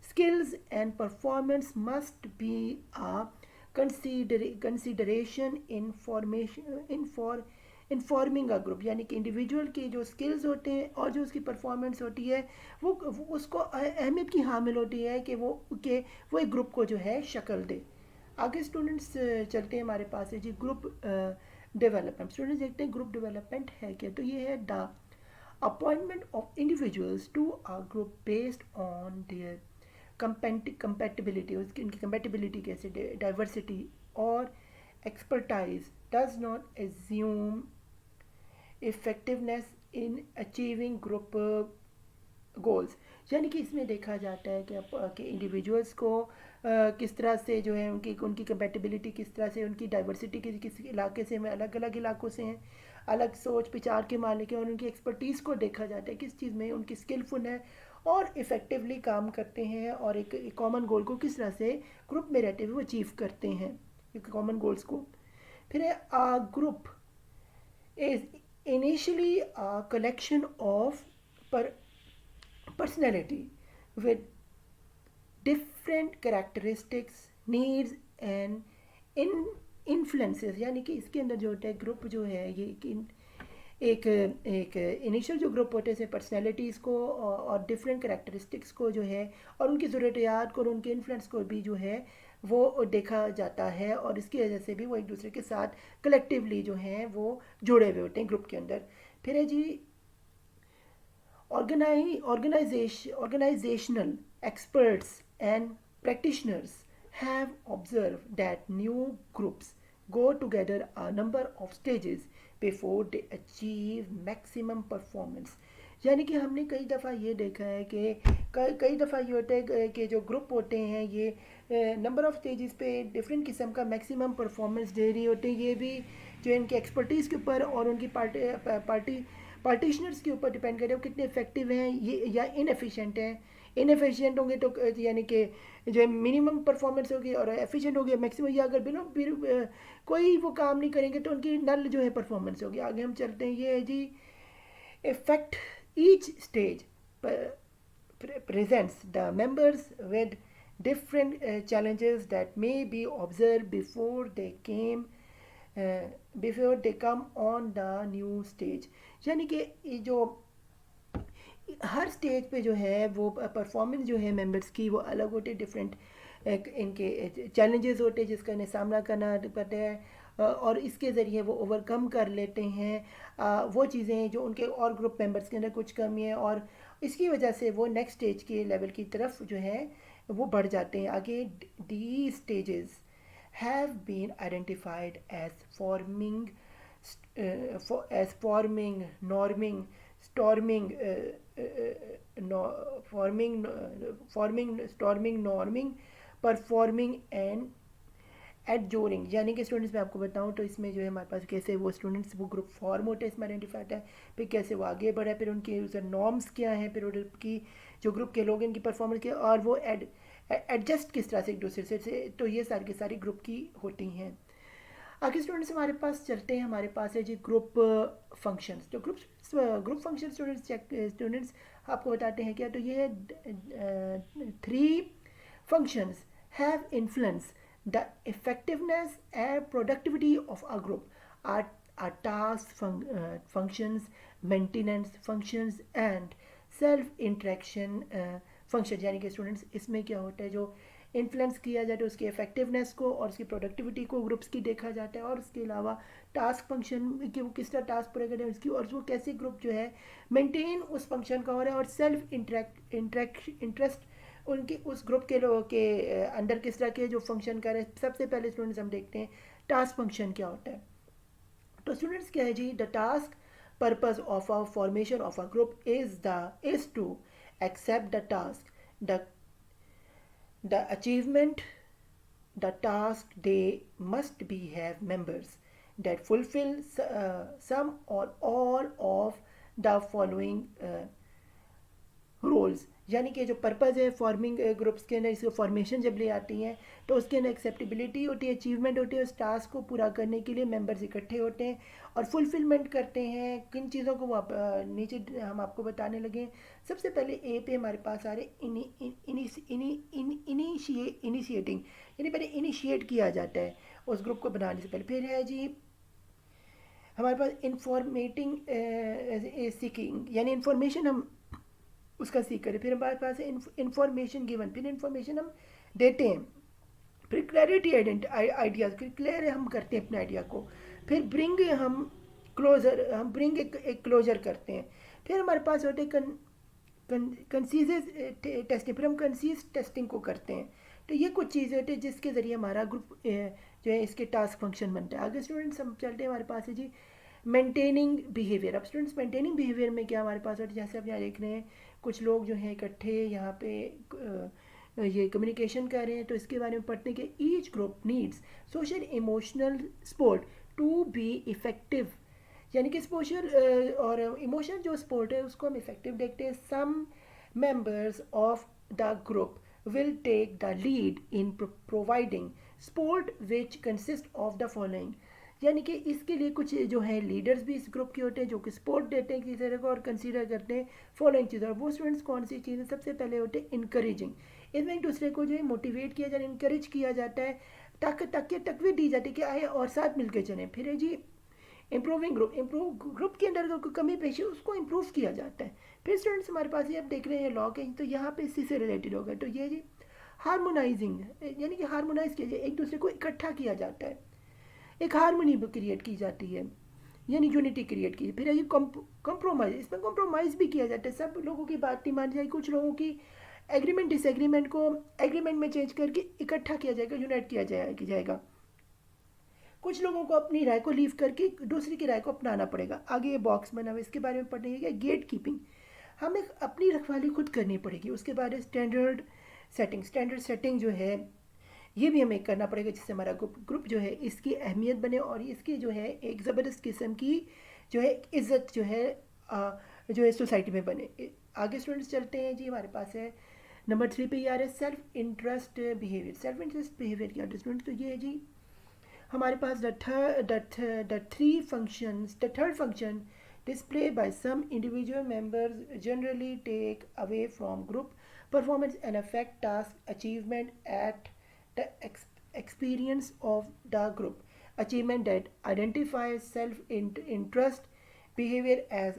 skills and performance must be a consideration in informing a group, यानी कि इंडिविजुअल के जो स्किल्स होते हैं और जो उसकी परफॉर्मेंस होती है वो उसको अहमियत की हामिल होती है कि वो एक ग्रुप को जो है शक्ल दे। आगे स्टूडेंट्स चलते हैं, हमारे पास है जी ग्रुप डेवलपमेंट। स्टूडेंट्स देखते हैं ग्रुप डेवलपमेंट है क्या, तो ये है the appointment of individuals to a group based on their compatibility, उसकी इनकी कंपेटिबिलिटी कैसे, डाइवर्सिटी और expertise does not assume effectiveness in achieving group goals, यानी कि इसमें देखा जाता है कि इंडिविजुअल्स को किस तरह से जो है उनकी उनकी कंपेटिबिलिटी किस तरह से, उनकी डाइवर्सिटी किस इलाके से, अलग अलग इलाकों से हैं, अलग सोच विचार के मालिक हैं, और उनकी एक्सपर्टीज़ को देखा जाता है किस चीज़ में उनकी स्किलफुल है और इफ़ेक्टिवली काम करते हैं, और एक कॉमन गोल को किस तरह से ग्रुप में रहते हुए वो अचीव करते हैं कॉमन गोल्स को। फिर है आ group is initially a collection of personality with different characteristics, needs and influences, यानी कि इसके अंदर जो होता है ग्रुप जो है ये एक एक इनिशियल जो ग्रुप होते हैं पर्सनैलिटीज़ को और डिफरेंट करेक्टरिस्टिक्स को जो है और उनकी ज़रूरियात को और उनके इन्फ्लुएंस को भी जो है वो देखा जाता है, और इसकी वजह से भी वो एक दूसरे के साथ कलेक्टिवली जो हैं वो जुड़े हुए होते हैं ग्रुप के अंदर। फिर है जी organizational experts and practitioners have observed that new groups go together a number of stages before they achieve maximum performance, यानी कि हमने कई दफ़ा ये देखा है कि कई दफ़ा ये होता है कि जो ग्रुप होते हैं ये नंबर ऑफ़ स्टेजेस पे डिफरेंट किस्म का मैक्सिमम परफॉर्मेंस दे रही होती है। ये भी जो इनकी एक्सपर्टीज़ के ऊपर और उनकी पार्टिशनर्स के ऊपर डिपेंड करे वो कितने इफेक्टिव हैं ये या इनएफिशिएंट हैं। इनएफिशिएंट होंगे तो यानी कि जो है मिनिमम परफॉर्मेंस होगी, और एफिशिएंट होगी मैक्सिमम, या अगर बिना कोई वो काम नहीं करेंगे तो उनकी नल जो है परफॉर्मेंस होगी। आगे हम चलते हैं, ये है जी effect each stage presents the members with different challenges that may be observed before they come on the new stage, यानी कि जो हर स्टेज पे जो है वो परफॉर्मेंस जो है मेंबर्स की वो अलग होते हैं, डिफरेंट इनके चैलेंजेस होते हैं जिसका इन्हें सामना करना पड़ता है, और इसके ज़रिए वो ओवरकम कर लेते हैं वो चीज़ें जो उनके और ग्रुप मेंबर्स के अंदर कुछ कमी है, और इसकी वजह से वो नेक्स्ट स्टेज के लेवल की तरफ जो है वो बढ़ जाते हैं आगे. The stages have been identified as forming, norming, storming, no, storming, norming, performing and एडजोरिंग. यानी कि स्टूडेंट्स मैं आपको बताऊं तो इसमें जो है हमारे पास कैसे वो स्टूडेंट्स वो ग्रुप फॉर्म होते हैं इसमें आइडेंटिफाइड है, फिर कैसे वो आगे बढ़े, फिर उनके यूज़र नॉर्म्स क्या हैं, फिर उनकी जो ग्रुप के लोग इनकी परफॉर्मेंस क्या, और वो एडजस्ट किस तरह से एक दूसरे से. तो ये सारी की सारी ग्रुप की होती हैं. आगे स्टूडेंट्स हमारे पास चलते हैं, हमारे पास है जी ग्रुप फंक्शंस. तो ग्रुप फंक्शन स्टूडेंट्स आपको बताते हैं क्या. तो ये 3 functions have influence the effectiveness and productivity of a group. Are task functions, maintenance functions and self interaction functions. यानी कि स्टूडेंट्स इसमें क्या होता है, जो इन्फ्लुएंस किया जाता है उसकी इफेक्टिवनेस को और उसकी प्रोडक्टिविटी को ग्रुप्स की देखा जाता है, और उसके अलावा टास्क फंक्शन कि वो किस तरह टास्क पूरा करें उसकी, और वो कैसे ग्रुप जो है मेंटेन उस फंक्शन का हो रहा है, और सेल्फ इंटरेस्ट उनकी उस ग्रुप के लोगों के अंदर किस तरह के जो फंक्शन कर रहे हैं. सबसे पहले स्टूडेंट्स हम देखते हैं टास्क फंक्शन क्या होता है. तो स्टूडेंट्स क्या है जी, the task purpose of a formation of a group is to accept the task, the achievement the task. They must be have members that fulfill some or all of the following roles. यानी कि जो purpose है forming groups के अंदर, इसको formation जब ले आती हैं तो उसके अंदर एक्सेप्टेबिलिटी होती है, अचीवमेंट होती है, उस टास्क को पूरा करने के लिए मेंबर्स इकट्ठे होते हैं और फुलफिलमेंट करते हैं. किन चीज़ों को वो आप नीचे हम आपको बताने लगे. सबसे पहले ए पे हमारे पास आ रहे इनिशिएटिंग, यानी पहले इनिशिएट किया जाता है उस ग्रुप को बनाने से पहले. फिर है जी हमारे पास इंफॉर्मेटिंग सीकिंग, यानी इन्फॉर्मेशन हम उसका सीख करें. फिर हमारे पास है इंफॉर्मेशन गिवन, फिर इंफॉर्मेशन हम देते हैं. फिर क्लैरिटी आइडियाज़, फिर क्लियर हम करते हैं अपने आइडिया को. फिर ब्रिंग हम क्लोजर, हम ब्रिंग एक क्लोजर करते हैं. फिर हमारे पास होते हैं कंसीज टेस्टिंग, फिर हम कंसीज टेस्टिंग को करते हैं. तो ये कुछ चीज़ें होती है जिसके ज़रिए हमारा ग्रुप जो है इसके टास्क फंक्शन बनता है. आगे स्टूडेंट्स हम चलते हैं, हमारे पास है जी मेंटेनिंग बिहेवियर. अब स्टूडेंट्स मेंटेनिंग बिहेवियर में क्या हमारे पास होता है, जैसे आप यहाँ देख रहे हैं कुछ लोग जो हैं इकट्ठे यहाँ पे ये कम्युनिकेशन कर रहे हैं, तो इसके बारे में पढ़ने के. Each group needs social emotional support to be effective. यानी कि सोशल और इमोशनल जो सपोर्ट है उसको हम इफ़ेक्टिव देखते हैं. Some members of the group will take the lead in providing support which consist of the following. यानी कि इसके लिए कुछ जो है लीडर्स भी इस ग्रुप के होते हैं जो कि सपोर्ट देते हैं किसी तरह को और कंसीडर करते हैं फॉलोइंग चीज़. और वो स्टूडेंट्स कौन सी चीज़ें, सबसे पहले होते हैं इंकरेजिंग. इसमें एक दूसरे को जो है मोटिवेट किया जाता है, इंकरेज किया जाता है, तकवीर दी जाती है कि आए और साथ मिलकर चलें. फिर है जी इम्प्रूविंग ग्रुप, इम्प्रूव ग्रुप के अंदर कोई कमी पेशी उसको इम्प्रूव किया जाता है. फिर स्टूडेंट्स हमारे पास ये आप देख रहे हैं लॉग है, तो यहाँ पे इसी से रिलेटेड होगा. तो ये जी हारमोनाइजिंग, यानी कि हारमोनाइज किया जाए, एक दूसरे को इकट्ठा किया जाता है, एक हारमोनी क्रिएट की जाती है, यानी यूनिटी क्रिएट की. फिर ये कॉम्प्रोमाइज़, इसमें कॉम्प्रोमाइज़ भी किया जाता है, सब लोगों की बात नहीं मानी जाएगी, कुछ लोगों की एग्रीमेंट डिसएग्रीमेंट को एग्रीमेंट में चेंज करके इकट्ठा किया जाएगा, यूनाइट किया जाएगा. कुछ लोगों को अपनी राय को लीव करके दूसरी की राय को अपनाना पड़ेगा. आगे ये बॉक्स बना हुआ, इसके बारे में पढ़ेंगे. गेट कीपिंग, हमें अपनी रखवाली खुद करनी पड़ेगी. उसके बाद स्टैंडर्ड सेटिंग जो है ये भी हमें करना पड़ेगा जिससे हमारा ग्रुप जो है इसकी अहमियत बने और इसकी जो है एक ज़बरदस्त किस्म की जो है इज़्ज़त जो है सोसाइटी में बने. आगे स्टूडेंट्स चलते हैं जी, हमारे पास है नंबर 3 पे यार है self interest behaviour. Self interest behaviour क्या है स्टूडेंट्स, तो ये है जी हमारे पास the third function displayed by some individual members generally take away from group performance and affect task achievement at the experience of the group. Achievement that identifies self-interest behavior as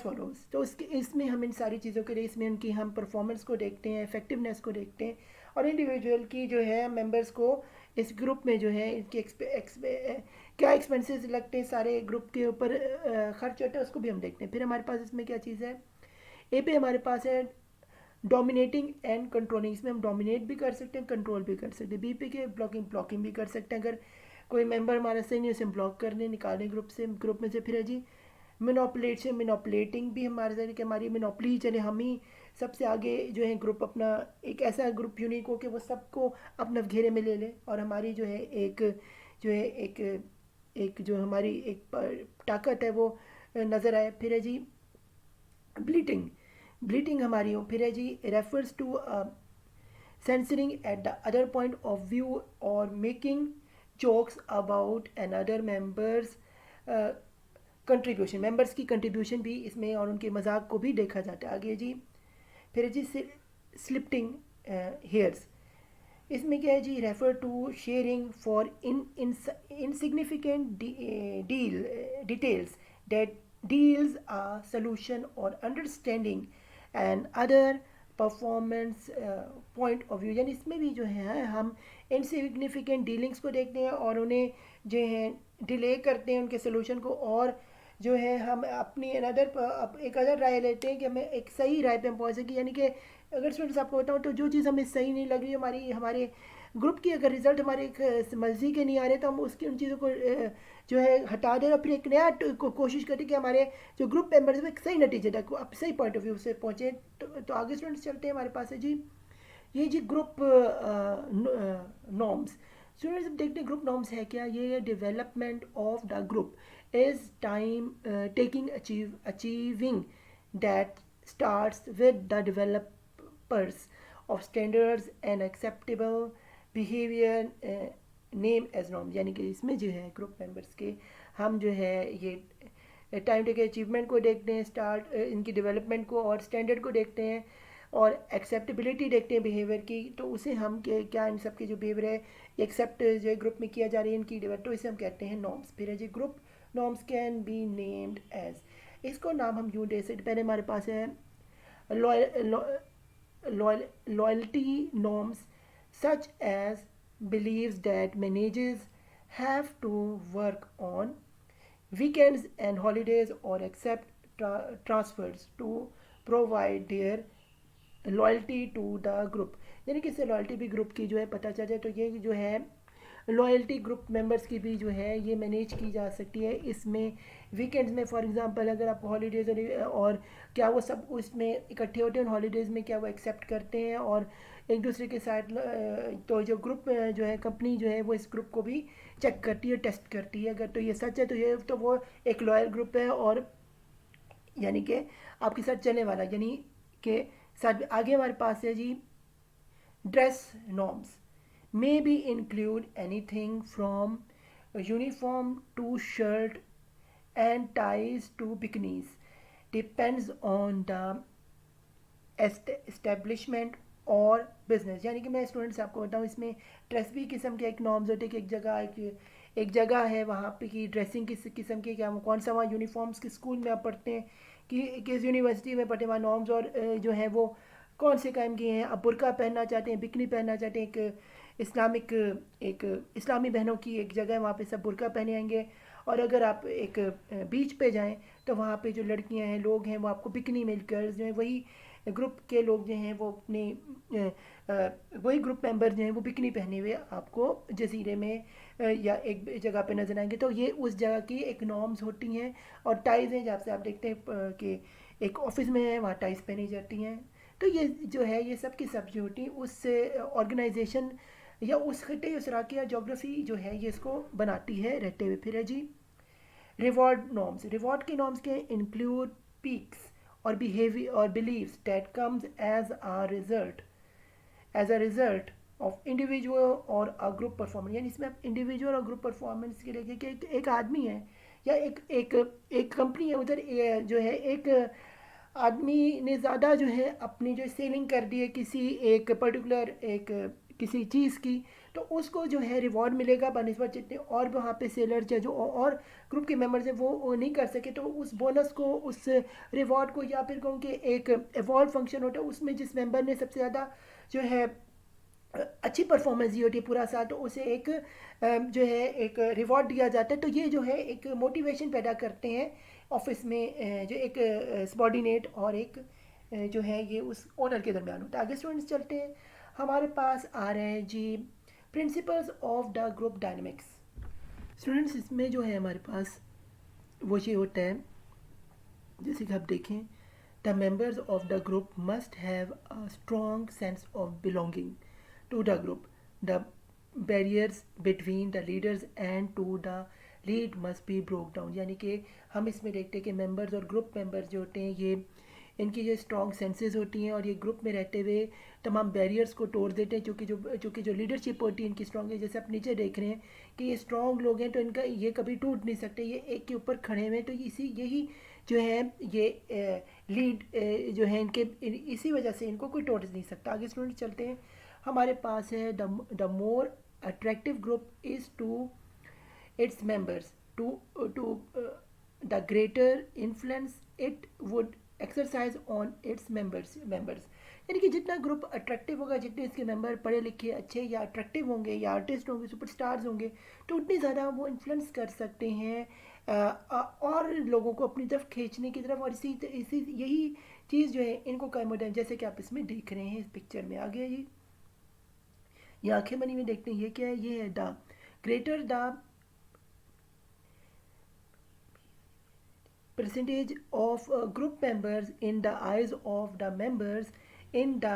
follows. तो इसमें हम इन सारी चीज़ों के लिए इसमें उनकी हम परफॉर्मेंस को देखते हैं, इफेक्टिवनेस को देखते हैं और इंडिविजुअल की जो है मेंबर्स को इस ग्रुप में जो है इनके क्या एक्सपेंसेस लगते हैं, सारे ग्रुप के ऊपर खर्च होता है, उसको भी हम देखते हैं। फिर हमारे पास इसमें क्या चीज़ है, ए पे हमारे पास है डोमिनेटिंग एंड कंट्रोलिंग। इसमें हम डोमिनेट भी कर सकते हैं, कंट्रोल भी कर सकते हैं। बी पे के ब्लॉकिंग भी कर सकते हैं। अगर कोई मेंबर हमारा सही नहीं, उसे ब्लॉक करने निकालें ग्रुप में से। फिर है जी मिनोपलेटिंग भी हमारे साथ कि हमारी मिनोपली ही चले, हम ही सबसे आगे जो है ग्रुप अपना, एक ऐसा ग्रुप यूनिक हो कि वो सबको अपना घेरे में ले ले, और हमारी जो है जो है एक एक जो हमारी ताकत है वो नज़र आए। फिर है जी ब्लीटिंग ब्लीटिंग हमारी हो। फिर है जी refers to censoring at the other point of view or making jokes about another members contribution, members की कंट्रीब्यूशन भी इसमें और उनके मजाक को भी देखा जाता है। आगे जी फिर जी स्लिप्टिंग हेयर्स, इसमें क्या है जी, refer to sharing for insignificant details that deals a solution और understanding and other performance point of view. यानी इसमें भी जो है हम इनसिग्निफिकेंट डीलिंग्स को देखते हैं और उन्हें जो है डिले करते हैं उनके सोल्यूशन को, और जो है हम अपनी एक अदर राय लेते हैं कि हमें एक सही राय पे हम पहुँच सकें। यानी कि अगर स्टूडेंट्स आपको बताऊँ तो जो चीज़ हमें सही नहीं लग रही है, हमारे ग्रुप की अगर रिजल्ट हमारे एक मर्जी के नहीं आ रहे, तो हम उसकी उन चीज़ों को जो है हटा दें और फिर एक नया कोशिश करें कि हमारे जो ग्रुप मेंबर्स हैं एक सही नतीजे तक आप सही पॉइंट ऑफ व्यू से पहुँचे। तो आगे स्टूडेंट्स चलते हैं, हमारे पास है जी ये जी ग्रुप नॉर्म्स। स्टूडेंट्स देखते हैं ग्रुप नॉर्म्स है क्या, ये development of the group is time taking achieving that starts with the developers of standards and acceptable behavior name as norms। यानी कि इसमें जो है ग्रुप मेंबर्स के हम जो है ये टाइम टेक अचीवमेंट को देखते हैं, स्टार्ट इनकी डेवलपमेंट को और स्टैंडर्ड को देखते हैं और एक्सेप्टेबिलिटी देखते हैं बिहेवियर की। तो उसे हम क्या इन सब के जो बिहेवियर है एक्सेप्ट जो है ग्रुप में किया जा रही है इनकी डेवलप, तो इसे हम कहते हैं नॉर्म्स। फिर है जी group norms can be named as, इसको नाम हम यूँ दे सकते। पहले हमारे पास है loyalty norms such as believes that managers have to work on weekends and holidays or accept transfers to provide their loyalty to the group. यानी कि इससे लॉयल्टी भी ग्रुप की जो है पता चल जाए। तो ये जो है लॉयल्टी ग्रुप मेंबर्स की भी जो है ये मैनेज की जा सकती है। इसमें वीकेंड्स में फॉर एग्जांपल अगर आपको हॉलीडेज़ और क्या वो सब उसमें इकट्ठे होते हैं, हॉलीडेज़ में क्या वो एक्सेप्ट करते हैं और एक दूसरे के साथ, तो जो ग्रुप जो है कंपनी जो है वो इस ग्रुप को भी चेक करती है, टेस्ट करती है। अगर तो ये सच है तो वो एक लॉयल ग्रुप है और यानी कि आपके साथ चलने वाला। यानी कि साथ आगे हमारे पास है जी dress norms may be include anything from a uniform to shirt and ties to bikinis, depends on the establishment और बिजनेस। यानी कि मैं स्टूडेंट्स आपको बताऊँ इसमें ड्रेस भी किस्म के एक नॉर्म्स होते हैं कि एक जगह है वहाँ पे की ड्रेसिंग किस किस्म की, क्या कौन सा वहाँ यूनिफॉर्म्स किस स्कूल में आप पढ़ते हैं कि किस यूनिवर्सिटी में पढ़ते हैं, वहाँ नॉर्म्स और जो है वो कौन से कायम किए हैं। आप बुर्का पहनना चाहते हैं, बिकनी पहनना चाहते हैं, एक इस्लामी बहनों की एक जगह है वहाँ पे सब बुर्का पहने आएंगे। और अगर आप एक बीच पे जाएं तो वहाँ पे जो लड़कियां हैं लोग हैं वो आपको बिकनी मिलकर जो है वही ग्रुप के लोग जो हैं वो अपने वही ग्रुप मेंबर जो हैं वो बिकनी पहने हुए आपको जजीरे में या एक जगह पे नजर आएंगे। तो ये उस जगह की एक नॉर्म्स होती हैं। और टाइज हैं जहाँ से आप देखते हैं कि एक ऑफिस में है वहाँ टाइज पहनी जाती हैं। तो ये जो है ये सब की सब जो होती है उस ऑर्गेनाइजेशन या उस खिते उस इलाके या जोग्राफी जो है ये इसको बनाती है रहते हुए। फिर है जी रिवॉर्ड नॉर्म्स। रिवॉर्ड के नॉर्म्स के इंक्लूड पीक्स और बिहेवियर और believes that comes as a result of individual और अ ग्रुप परफॉर्मेंस। यानी इसमें आप इंडिविजुअल और ग्रुप परफॉर्मेंस के लिए कि एक आदमी है या एक कंपनी है, उधर जो है एक आदमी ने ज़्यादा जो है अपनी जो सेलिंग कर दी है किसी एक पर्टिकुलर एक किसी चीज़ की, तो उसको जो है रिवॉर्ड मिलेगा बनस्बत जितने और वहाँ पे सेलर्स या जो और ग्रुप के मेंबर्स हैं वो नहीं कर सके, तो उस बोनस को उस रिवॉर्ड को या फिर कहूँ कि एक एवॉल्व फंक्शन होता है उसमें जिस मेंबर ने सबसे ज़्यादा जो है अच्छी परफॉर्मेंस दी होती है पूरा साल, तो उसे एक जो है एक रिवॉर्ड दिया जाता है। तो ये जो है एक मोटिवेशन पैदा करते हैं ऑफिस में, जो एक सबॉर्डिनेट और एक जो है ये उस ओनर के दरमियान होता है। आगे स्टूडेंट्स चलते हैं, हमारे पास आ रहे हैं जी principles of the group dynamics. Students इसमें जो है हमारे पास वो ये होता है, जैसे कि आप देखें, the members of the group must have a strong sense of belonging to the group, the barriers between the leaders and to the lead must be broke down. यानी कि हम इसमें देखते हैं कि मेंबर्स और ग्रुप मेंबर्स जो होते हैं, ये इनकी जो स्ट्रॉन्ग सेंसेस होती हैं और ये ग्रुप में रहते हुए तमाम बैरियर्स को तोड़ देते हैं, चूँकि जो लीडरशिप होती है इनकी स्ट्रॉन्ग है। जैसे आप नीचे देख रहे हैं कि ये स्ट्रॉन्ग लोग हैं, तो इनका ये कभी टूट नहीं सकते, ये एक के ऊपर खड़े हुए हैं। तो यही जो है ये लीड जो है इनके, इसी वजह से इनको कोई तोड़ नहीं सकता। आगे स्टूडेंट चलते हैं, हमारे पास है the more attractive group is to its members, to the greater influence it would exercise on its members। यानी कि जितना ग्रुप अट्रैक्टिव होगा, जितने इसके मेंबर पढ़े लिखे अच्छे या अट्रैक्टिव होंगे या आर्टिस्ट होंगे, सुपरस्टार्स होंगे, तो उतनी ज़्यादा वो इन्फ्लुएंस कर सकते हैं और लोगों को अपनी तरफ खींचने की तरफ। और इसी यही चीज़ जो है इनको क्या मॉडर्न, जैसे कि आप इसमें देख रहे हैं इस पिक्चर में। आगे ये आंखें बनी हुई देखते हैं, ये क्या है, ये है the greater the percentage of group members in the eyes of the members, in the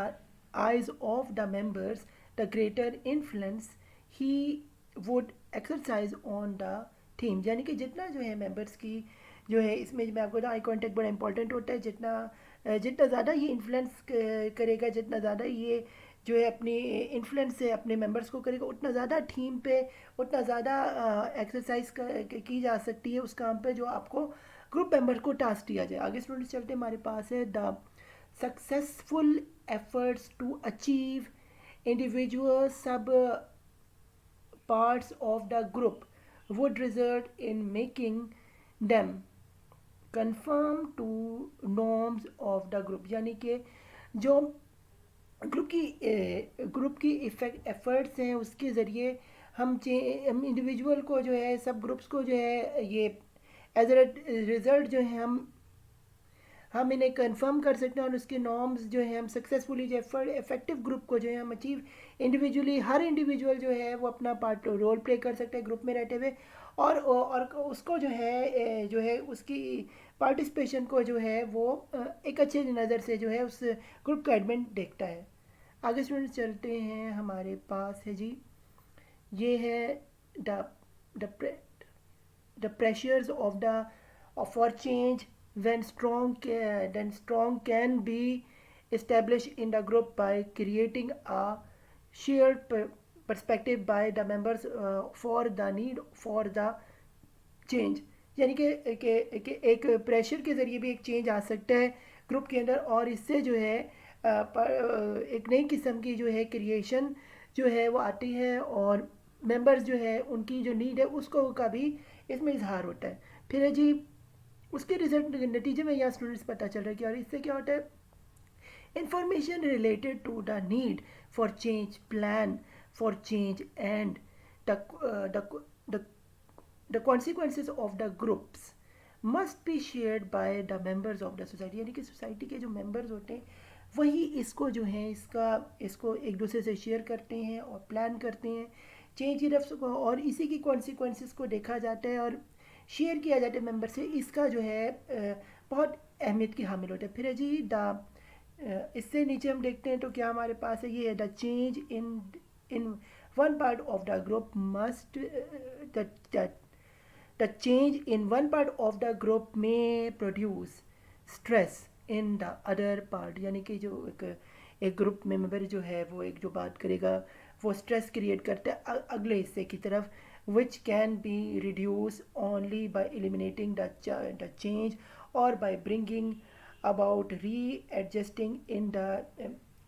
eyes of the members, the greater influence he would exercise on the theme। यानी कि जितना जो है मेंबर्स की जो है, इसमें मैं आपको आई कांटेक्ट बड़ा इंपॉर्टेंट होता है। जितना ज़्यादा ये इन्फ्लुएंस करेगा, जितना ज़्यादा ये जो है अपनी इन्फ्लुएंस से अपने मेंबर्स को करेगा, उतना ज़्यादा थीम पे, उतना ज़्यादा एक्सरसाइज की जा सकती है उस काम पे जो आपको ग्रुप मेंबर को टास्क दिया जाए। आगे स्टूडेंट्स चलते, हमारे पास है the successful efforts to achieve individual sub parts of the group would result in making them conform to norms of the group। यानी कि जो ग्रुप की एफर्ट्स हैं उसके ज़रिए हम इंडिविजुअल को जो है, सब ग्रुप्स को जो है, ये एज ए रिज़ल्ट जो है हम इन्हें कंफर्म कर सकते हैं और उसके नॉर्म्स जो है हम सक्सेसफुली जो इफेक्टिव ग्रुप को जो है हम अचीव इंडिविजुअली, हर इंडिविजुअल जो है वो अपना पार्ट रोल प्ले कर सकते हैं ग्रुप में रहते हुए, और उसको जो है उसकी पार्टिसिपेशन को जो है वो एक अच्छे नज़र से जो है उस ग्रुप का एडमिन देखता है। आगे स्टूडेंट्स चलते हैं, हमारे पास है जी, ये है the the pressures of the for change when strong can be established in the group by creating a shared perspective by the members for the need for the change। यानी कि एक प्रेशर के ज़रिए भी एक चेंज आ सकता है group के अंदर, और इससे जो है एक नई किस्म की जो है क्रिएशन जो है वो आती है, और मेंबर्स जो है उनकी जो नीड है उसको का भी इसमें इजहार होता है। फिर है जी उसके रिजल्ट नतीजे में यहाँ स्टूडेंट्स पता चल रहा है कि, और इससे क्या होता है, information related to the need for change, plan for change and the consequences of the groups must be shared by the members of the society। यानी कि सोसाइटी के जो मेंबर्स होते हैं वही इसको जो है इसको एक दूसरे से शेयर करते हैं और प्लान करते हैं चेंज की तरफ को, और इसी की कॉन्सिक्वेंसेस को देखा जाता है और शेयर किया जाता है मेंबर से। इसका जो है बहुत अहमियत की हामिल होता है। फिर है जी इससे नीचे हम देखते हैं तो क्या हमारे पास है, ये है the change in one part of the group must the change in one part of the group may produce stress in the other part। यानी कि जो एक ग्रुप मेंबर जो है वो एक जो बात करेगा वो स्ट्रेस क्रिएट करता है अगले हिस्से की तरफ, which can be reduced only by eliminating the change or by bringing about readjusting in the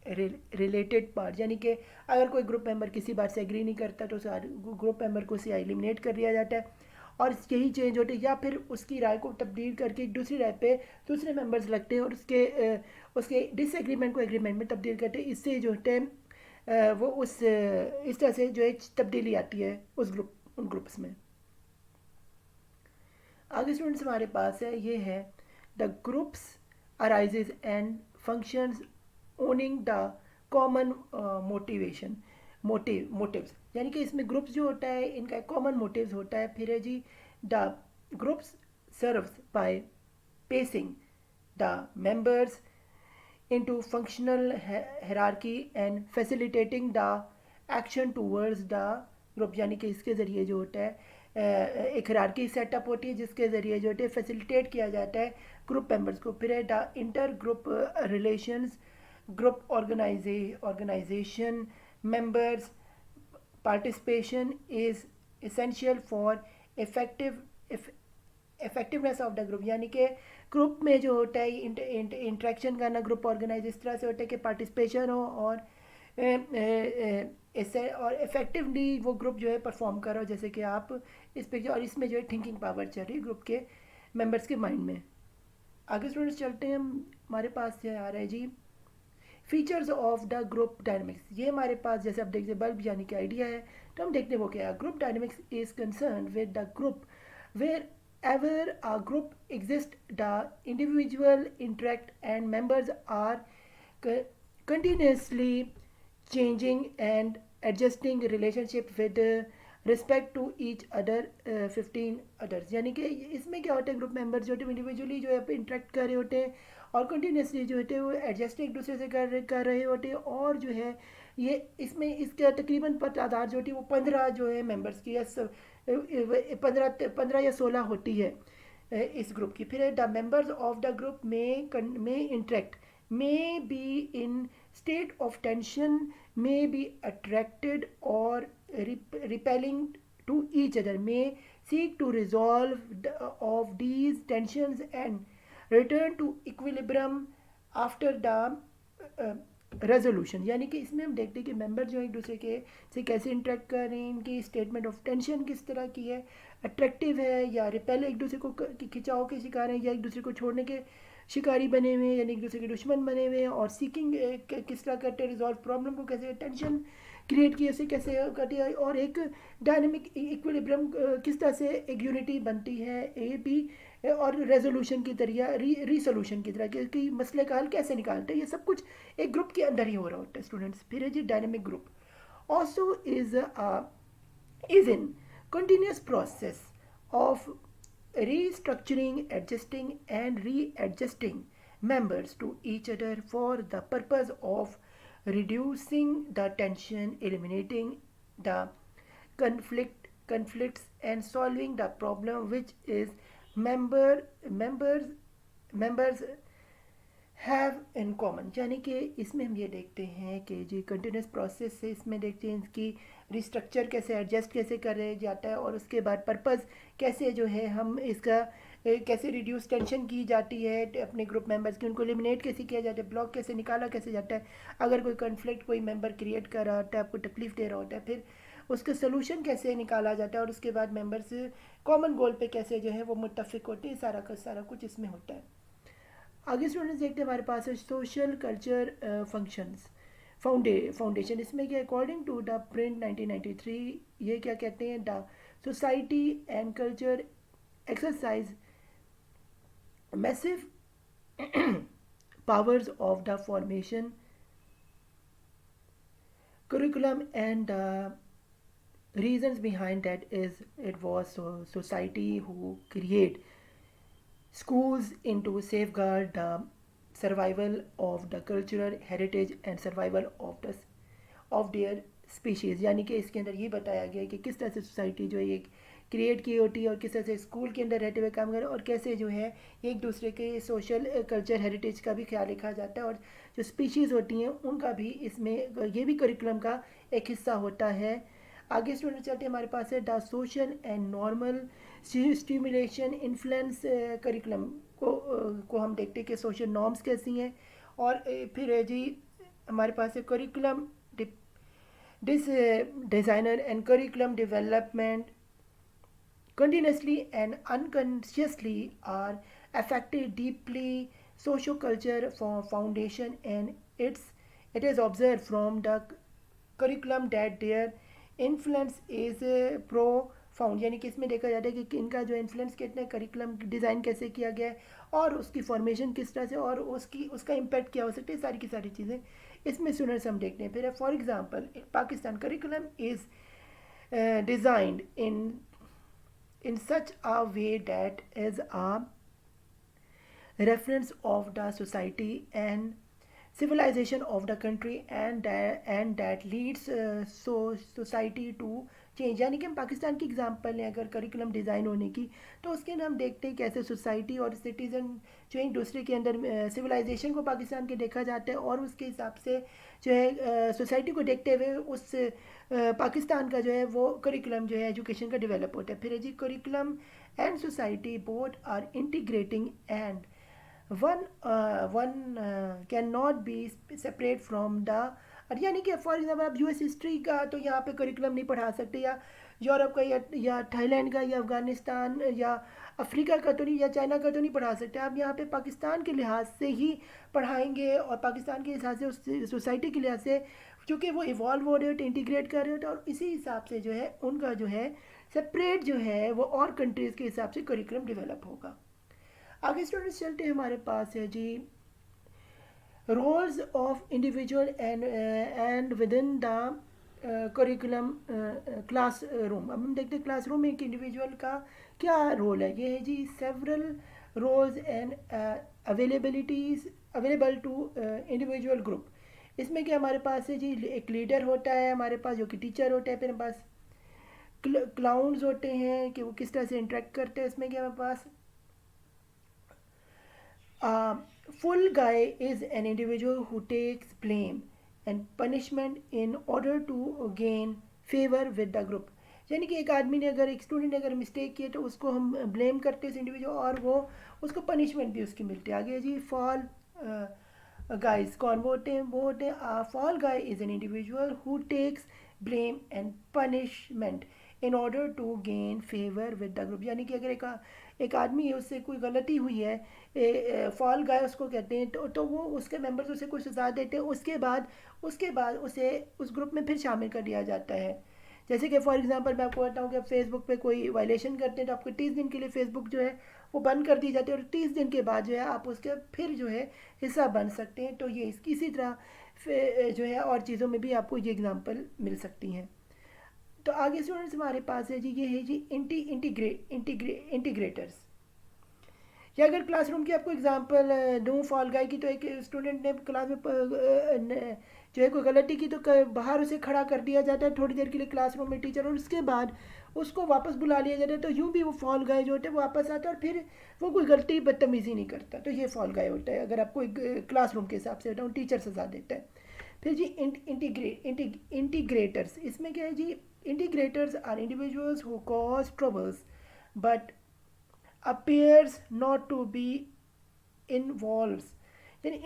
related part. यानी कि अगर कोई ग्रुप मेंबर किसी बात से एग्री नहीं करता तो उस ग्रुप मेंबर को से एलिमिनेट कर दिया जाता है और यही चेंज होते हैं, या फिर उसकी राय को तब्दील करके दूसरी राय पे दूसरे मेंबर्स लगते हैं और उसके डिसएग्रीमेंट को एग्रीमेंट में तब्दील करते हैं। इससे जो होते हैं वो उस इस तरह से जो है तब्दीली आती है उन ग्रुप्स में। आगे स्टूडेंट्स हमारे पास है ये है the groups arises and functions owning the common motivation motives, यानी कि इसमें ग्रुप्स जो होता है इनका कॉमन मोटिव्स होता है। फिर है जी the groups serves by pacing the members into functional hierarchy and facilitating the action towards the group, यानी कि इसके ज़रिए जो होता है एक हायरार्की सेटअप होती है जिसके ज़रिए जो होता है फैसिलिटेट किया जाता है ग्रुप मेंबर्स को। फिर है the inter group relations group organisation members participation is essential for effectiveness of the group, यानी कि ग्रुप में जो होता है इंटरेक्शन करना ग्रुप ऑर्गेनाइज इस तरह से होता है कि पार्टिसिपेशन हो और इससे और इफेक्टिवली वो ग्रुप जो है परफॉर्म करो, जैसे कि आप इस पे और इसमें जो है थिंकिंग पावर चल रही है ग्रुप के मेंबर्स के माइंड में। आगे स्टूडेंट्स चलते हैं, हमारे पास जो आ रहा है जी features of the group dynamics. ये हमारे पास जैसे आप देखते बल्ब यानी कि आइडिया है, तो हम देखते हैं वो क्या है। Group dynamics is concern with the group where ever a group exists, the individual interact and members are continuously changing and adjusting relationship with respect to each other 15 others, यानी कि इसमें क्या होता है ग्रुप मेंबर जो individually जो है interact कर रहे होते हैं और कंटिन्यूसली जो होते हैं वो एडजस्ट एक दूसरे से कर रहे होते हैं। और जो है ये इसमें इसका तकरीबन तादाद जो होती है वो 15 जो है मेंबर्स की या 15 या 16 होती है इस ग्रुप की। फिर the members of the group में interact may be in state of tension, may be attracted or repelling to each other, may seek to resolve of these tensions and return to equilibrium after the resolution, यानी कि इसमें हम देखते हैं कि member जो एक दूसरे के से कैसे इंटरेक्ट कर रहे हैं, इनकी स्टेटमेंट ऑफ टेंशन किस तरह की है, अट्रैक्टिव है या रिपेल एक दूसरे को खिंचाव के शिकार हैं या एक दूसरे को छोड़ने के शिकारी बने हुए हैं यानी एक दूसरे के दुश्मन बने हुए हैं, और सीकिंग किस तरह करते हैं रिजॉल्व प्रॉब्लम को, कैसे टेंशन क्रिएट किए से कैसे करती है, और एक डायनेमिक इक्विलिब्रियम किस तरह से एक यूनिटी बनती है ए बी और रेजोल्यूशन की तरह रीसोल्यूशन की तरह कि मसले का हल कैसे निकालते हैं, ये सब कुछ एक ग्रुप के अंदर ही हो रहा होता है स्टूडेंट्स। फिर है जी dynamic group also is in continuous process of restructuring, adjusting and readjusting members to each other for the purpose of reducing the tension, eliminating the conflicts and solving the problem which is members have in common, यानी कि इसमें हम ये देखते हैं कि जी continuous process से इसमें देखते हैं इसकी रिस्ट्रक्चर कैसे एडजस्ट कैसे करे जाता है और उसके बाद पर्पस कैसे जो है हम इसका कैसे रिड्यूस टेंशन की जाती है अपने ग्रुप मेंबर्स की, उनको एलिमिनेट कैसे किया जाता है, ब्लॉक कैसे निकाला कैसे जाता है, अगर कोई कन्फ्लिक्ट कोई मेंबर क्रिएट कर रहा होता है आपको तकलीफ दे रहा होता है फिर उसका सोल्यूशन कैसे निकाला जाता है और उसके बाद मेंबर्स कॉमन गोल पे कैसे जो है वो मुत्तफिक होते हैं, सारा का सारा कुछ इसमें होता है। आगे स्टूडेंट्स देखते हैं हमारे पास है सोशल कल्चर फंक्शंस फाउंडेशन। इसमें क्या अकॉर्डिंग टू द प्रिंट 1993 ये क्या कहते हैं, the society and culture exercise massive powers of the formation curriculum, and the reasons behind that is it was society who create schools into safeguard the survival of the cultural heritage and survival of their species, यानी कि इसके अंदर ये बताया गया है कि किस तरह से सोसाइटी जो है ये क्रिएट की होती है और किस तरह से स्कूल के अंदर रहते हुए काम करें और कैसे जो है एक दूसरे के सोशल कल्चर हेरिटेज का भी ख्याल रखा जाता है और जो स्पीशीज़ होती हैं उनका भी इसमें ये भी करिकुलम का एक हिस्सा होता है। आगे स्टूडेंट चलते हैं हमारे पास है the social and normal stimulation influence curriculum को हम देखते हैं कि सोशल नॉर्म्स कैसी हैं, और फिर है जी हमारे पास है curriculum designer and curriculum development continuously and unconsciously are affected deeply socio-culture for foundation, and it is observed from the curriculum that their influence is profound, यानी कि इसमें देखा जाता है कि इनका जो इन्फ्लुएंस कितना, करिकुलम डिज़ाइन कैसे किया गया है और उसकी फॉर्मेशन किस तरह से और उसका इम्पैक्ट क्या हो सकता है, सारी की सारी चीज़ें इसमें स्टूडेंट्स हम देखते हैं. फिर for example Pakistan curriculum is designed in such a way that is a reference of the society and civilization of the country and that leads society to change. यानी कि हम पाकिस्तान की एग्जांपल लें अगर करिकुलम डिज़ाइन होने की, तो उसके अंदर हम देखते हैं कैसे सोसाइटी और सिटीज़न जो है एक दूसरे के अंदर सिविलाइजेशन को पाकिस्तान के देखा जाता है और उसके हिसाब से जो है सोसाइटी को देखते हुए उस पाकिस्तान का जो है वो करिकुलम जो है एजुकेशन का डेवलप होता है. फिर जी curriculum and society both are integrating and one can not be separate from the, यानी कि फॉर एग्जाम्पल आप यूएस हिस्ट्री का तो यहाँ पे करिकुलम नहीं पढ़ा सकते, या यूरोप का या थाईलैंड का या अफ़गानिस्तान या अफ्रीका का तो नहीं, या चाइना का तो नहीं पढ़ा सकते. आप यहाँ पे पाकिस्तान के लिहाज से ही पढ़ाएंगे और पाकिस्तान के हिसाब से उस सोसाइटी के लिहाज से, क्योंकि वो इवॉल्व हो रहे होते, इंटीग्रेट कर रहे होते, और इसी हिसाब से जो है उनका जो है सेपरेट जो है वो और कंट्रीज़ के हिसाब से करिकुलम डेवलप होगा. आगे स्टूडेंट्स चलते हैं, हमारे पास है जी roles of individual and within the curriculum classroom. अब हम देखते हैं क्लासरूम में एक इंडिविजुअल का क्या रोल है. ये है जी several roles and availabilities available to individual group. इसमें क्या हमारे पास है जी एक लीडर होता है हमारे पास जो कि टीचर होता है, फिर हमारे पास क्लाउन्स होते हैं कि वो किस तरह से इंटरेक्ट करते हैं. इसमें क्या हमारे पास full guy is an individual who takes blame and punishment in order to gain favor with the group. यानी कि एक आदमी ने अगर एक स्टूडेंट ने अगर मिस्टेक किए तो उसको हम ब्लेम करते हैं उस इंडिविजुअल और वो उसको पनिशमेंट भी उसकी मिलती है. आगे जी फॉल गाइज कौन वो होते हैं, वो होते हैं fall guy is an individual who takes blame and punishment in order to gain favour with the group. यानी कि अगर एक आदमी है उससे कोई गलती हुई है, फॉल गाय उसको कहते हैं, तो वो उसके मेंबर्स उसे कुछ सजा देते हैं, उसके बाद उसे उस ग्रुप में फिर शामिल कर दिया जाता है. जैसे कि फॉर एग्जांपल मैं आपको बताऊँ कि आप फेसबुक पे कोई वायलेशन करते हैं तो आपको 30 दिन के लिए फेसबुक जो है वो बंद कर दी जाती है और 30 दिन के बाद जो है आप उसके फिर जो है हिस्सा बन सकते हैं. तो ये इसी तरह जो है और चीज़ों में भी आपको ये एग्जांपल मिल सकती हैं. तो आगे स्टूडेंट्स हमारे पास है जी ये है जी इंटीग्रेटर्स. या अगर क्लासरूम की आपको एग्जांपल दूँ फॉल गाय की, तो एक स्टूडेंट ने क्लास में जो है कोई गलती की तो बाहर उसे खड़ा कर दिया जाता है थोड़ी देर के लिए क्लासरूम में टीचर, और उसके बाद उसको वापस बुला लिया जाता है. तो यूँ भी वो फॉल गाय जो होते हैं वो वापस आता है और फिर वो कोई गलती बदतमीज़ी नहीं करता. तो ये फॉल गाय होता है अगर आपको क्लासरूम के हिसाब से बताऊँ, टीचर सजा देता है. फिर जी इंटीग्रेटर्स. इसमें क्या है जी, integrators are individuals who cause troubles but appears not to be involved. यानी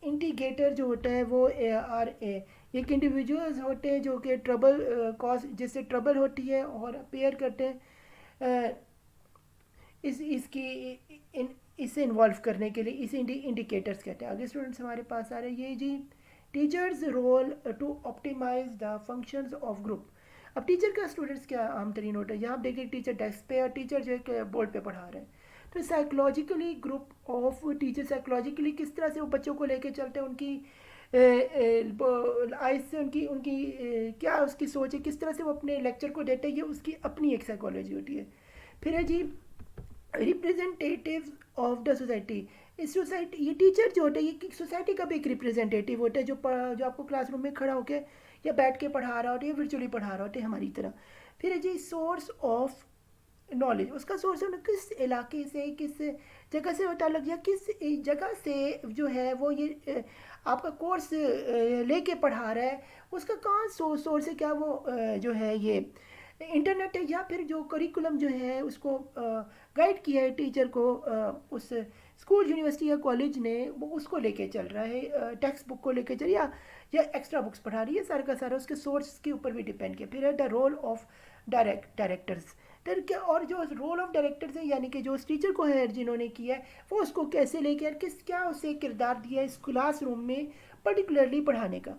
इंटीग्रेटर जो होता है वो एक इंडिविजुअल्स होते हैं जो कि ट्रबल कॉज जिससे ट्रबल होती है और अपेयर करते हैं इससे इन्वॉल्व करने के लिए इसे इंडिकेटर्स कहते हैं. आगे स्टूडेंट्स हमारे पास आ रहे हैं ये जी teachers role to optimise the functions of group. अब टीचर का स्टूडेंट्स क्या आम तरीन होता है, यहाँ आप देखिए टीचर डेस्क पे और टीचर जो है बोर्ड पे पढ़ा रहे हैं. तो psychologically group of teacher psychologically किस तरह से वो बच्चों को लेके चलते हैं, उनकी आइज से उनकी क्या उसकी सोच है, किस तरह से वो अपने लेक्चर को देते हैं, ये उसकी अपनी एक साइकोलॉजी होती है. फिर है जी रिप्रेजेंटेटिव ऑफ द सोसाइटी. इस सोसाइटी ये टीचर जो होता है ये सोसाइटी का भी एक रिप्रेजेंटेटिव होता है जो आपको क्लासरूम में खड़ा होकर या बैठ के पढ़ा रहा होता है या वर्चुअली पढ़ा रहा होता है हमारी तरह. फिर है जी सोर्स ऑफ नॉलेज. उसका सोर्स है किस इलाके से किस जगह से होता है, या किस जगह से जो है वो ये आपका कोर्स लेके पढ़ा रहा है, उसका कहाँ सोर्स है, क्या वो जो है ये इंटरनेट है या फिर जो करिकुलम जो है उसको गाइड किया है टीचर को उस स्कूल यूनिवर्सिटी या कॉलेज ने वो उसको लेके चल रहा है, टेक्स्ट बुक को लेके चल या एक्स्ट्रा बुक्स पढ़ा रही है, सारा का सारा उसके सोर्स के ऊपर भी डिपेंड किया. फिर है द रोल ऑफ डायरेक्टर्स. फिर क्या और जो रोल ऑफ डायरेक्टर्स है यानी कि जो उस टीचर को है जिन्होंने किया है वो उसको कैसे लेके और क्या उसे किरदार दिया है इस क्लासरूम में पर्टिकुलरली पढ़ाने का.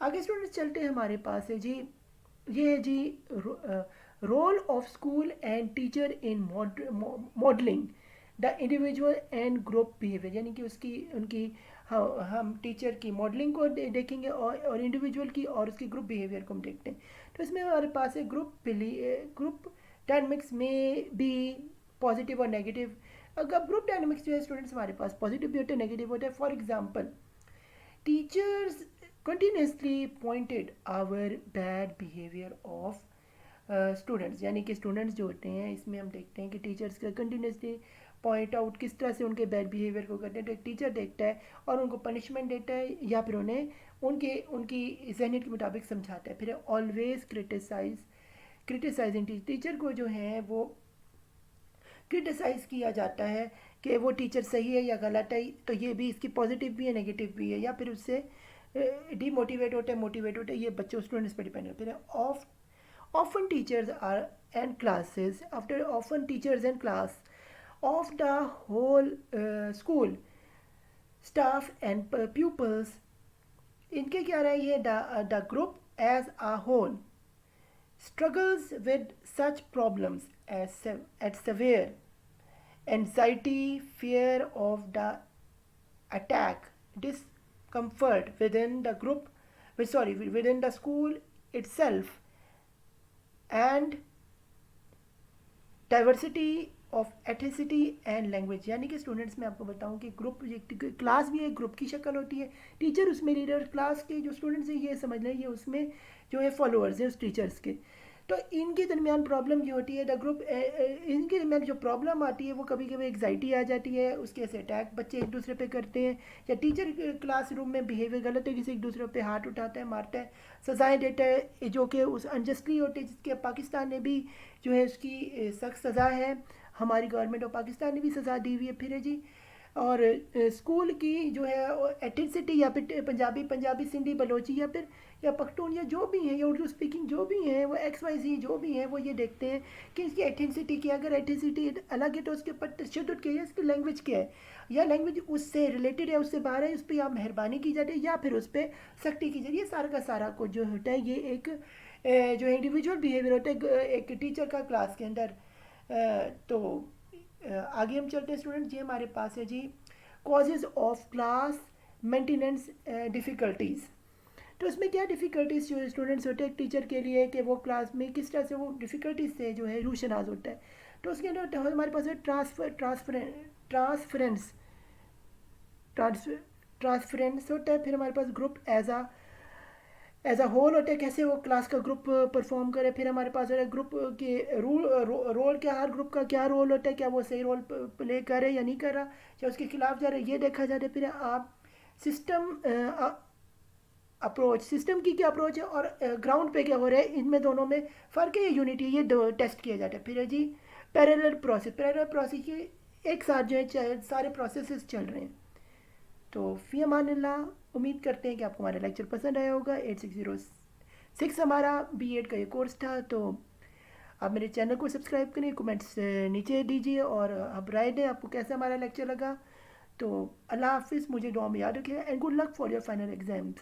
आगे स्टूडेंट्स चलते हैं, हमारे पास है जी, ये है जी role of school and teacher in modelling the individual and group behaviour, यानी कि उसकी उनकी हम टीचर की मॉडलिंग को देखेंगे और इंडिविजुअल की और उसकी ग्रुप बिहेवियर को हम देखते हैं। तो इसमें हमारे पास है ग्रुप डायनेमिक्स में बी पॉजिटिव और नेगेटिव। अगर ग्रुप डायनेमिक्स जो है स्टूडेंट्स हमारे पास पॉजिटिव भी होते हैं, नेगेटिव होते हैं। For example, teachers continuously pointed our bad behavior of students, यानी कि स्टूडेंट्स जो होते हैं इसमें हम देखते हैं कि टीचर्स का कंटिन्यूसली पॉइंट आउट किस तरह से उनके बैड बिहेवियर को करते हैं। तो एक टीचर देखता है और उनको पनिशमेंट देता है या फिर उन्हें उनकी जहनीत के मुताबिक समझाता है। फिर ऑलवेज क्रिटिसाइजिंग टीचर को जो है वो क्रिटिसाइज़ किया जाता है कि वो टीचर सही है या गलत है। तो ये भी इसकी पॉजिटिव भी है, नेगेटिव भी है। या फिर उससे डीमोटिवेट होते हैं, मोटिवेट होते हैं, ये बच्चों स्टूडेंट्स पर डिपेंड करते हैं। often teachers are and classes after often teachers and class of the whole school staff and pupils, इनके क्या रहा है ये the group as a whole struggles with such problems as severe anxiety, fear of the attack, discomfort within the group, within the school itself, and diversity of ethnicity and language. यानी कि students मैं आपको बताऊं कि group class भी एक group की शक्ल होती है। टीचर उसमें लीडर, क्लास के जो स्टूडेंट्स हैं ये समझ लें ये उसमें जो है फॉलोअर्स हैं उस टीचर्स के। तो इनके दरमियान प्रॉब्लम ये होती है द ग्रुप, इनके दरमियान जो प्रॉब्लम आती है वो कभी कभी एग्जाइटी आ जाती है, उसके से अटैक बच्चे एक दूसरे पे करते हैं, या टीचर क्लासरूम में बिहेवियर गलत तरीके से एक दूसरे पे हाथ उठाता है, मारता है, सज़ाएँ देता है जो कि उस अनजस्टली होती है, जिसके पाकिस्तान ने भी जो है उसकी सख्त सज़ा है। हमारी गवर्नमेंट ऑफ पाकिस्तान ने भी सज़ा दी हुई है। फिर है जी, और स्कूल की जो है एथिसिटी, या फिर पंजाबी सिंधी बलोची या पख्तून या जो भी हैं या उर्दू स्पीकिंग जो भी हैं वो XYZ जो भी हैं वो ये देखते हैं कि इसकी एथिसिटी क्या है। अगर एथिसिटी अलग है तो उसके ऊपर तशद्दुद क्या है, इसकी लैंग्वेज क्या है, या लैंग्वेज उससे रिलेटेड है, उससे बाहर है, उस पर आप मेहरबानी की जाती है या फिर उस पर सख्ती की जाती है। ये सारा का सारा कुछ जो होता है ये एक जो इंडिविजुअल बिहेवियर होता है एक टीचर का क्लास के अंदर। तो आगे हम चलते हैं स्टूडेंट जी, हमारे पास है जी causes of class maintenance difficulties. तो इसमें क्या डिफ़िकल्टीज जो स्टूडेंट्स होते हैं टीचर के लिए कि वो क्लास में किस तरह से वो डिफ़िकल्टीज से जो है रूशनाज होता है। तो उसके अंदर हमारे पास है ट्रांसफरेंस होता है। फिर हमारे पास ग्रुप एज अ होल होता है, कैसे वो क्लास का ग्रुप परफॉर्म करे। फिर हमारे पास है ग्रुप के रोल क्या, हर ग्रुप का क्या रोल होता है, क्या वो सही रोल प्ले कर रहे या नहीं कर रहा, या उसके खिलाफ जा रहा है, ये देखा जाता है। फिर आप सिस्टम की क्या अप्रोच है और ग्राउंड पे क्या हो रहा है, इनमें दोनों में फ़र्क है, यूनिटी, ये टेस्ट किया जाता है। फिर है जी पैरेलल प्रोसेस के एक साथ जो है सारे प्रोसेसेस चल रहे हैं। तो फ़ी अमानिल्लाह, उम्मीद करते हैं कि आपको हमारा लेक्चर पसंद आया होगा। 8606 हमारा B.Ed का ये कोर्स था। तो आप मेरे चैनल को सब्सक्राइब करें, कमेंट्स नीचे दीजिए और आप राय दें आपको कैसा हमारा लेक्चर लगा। तो अल्लाह हाफिज़, मुझे दुआ में याद रखिएगा and good luck for your final exams.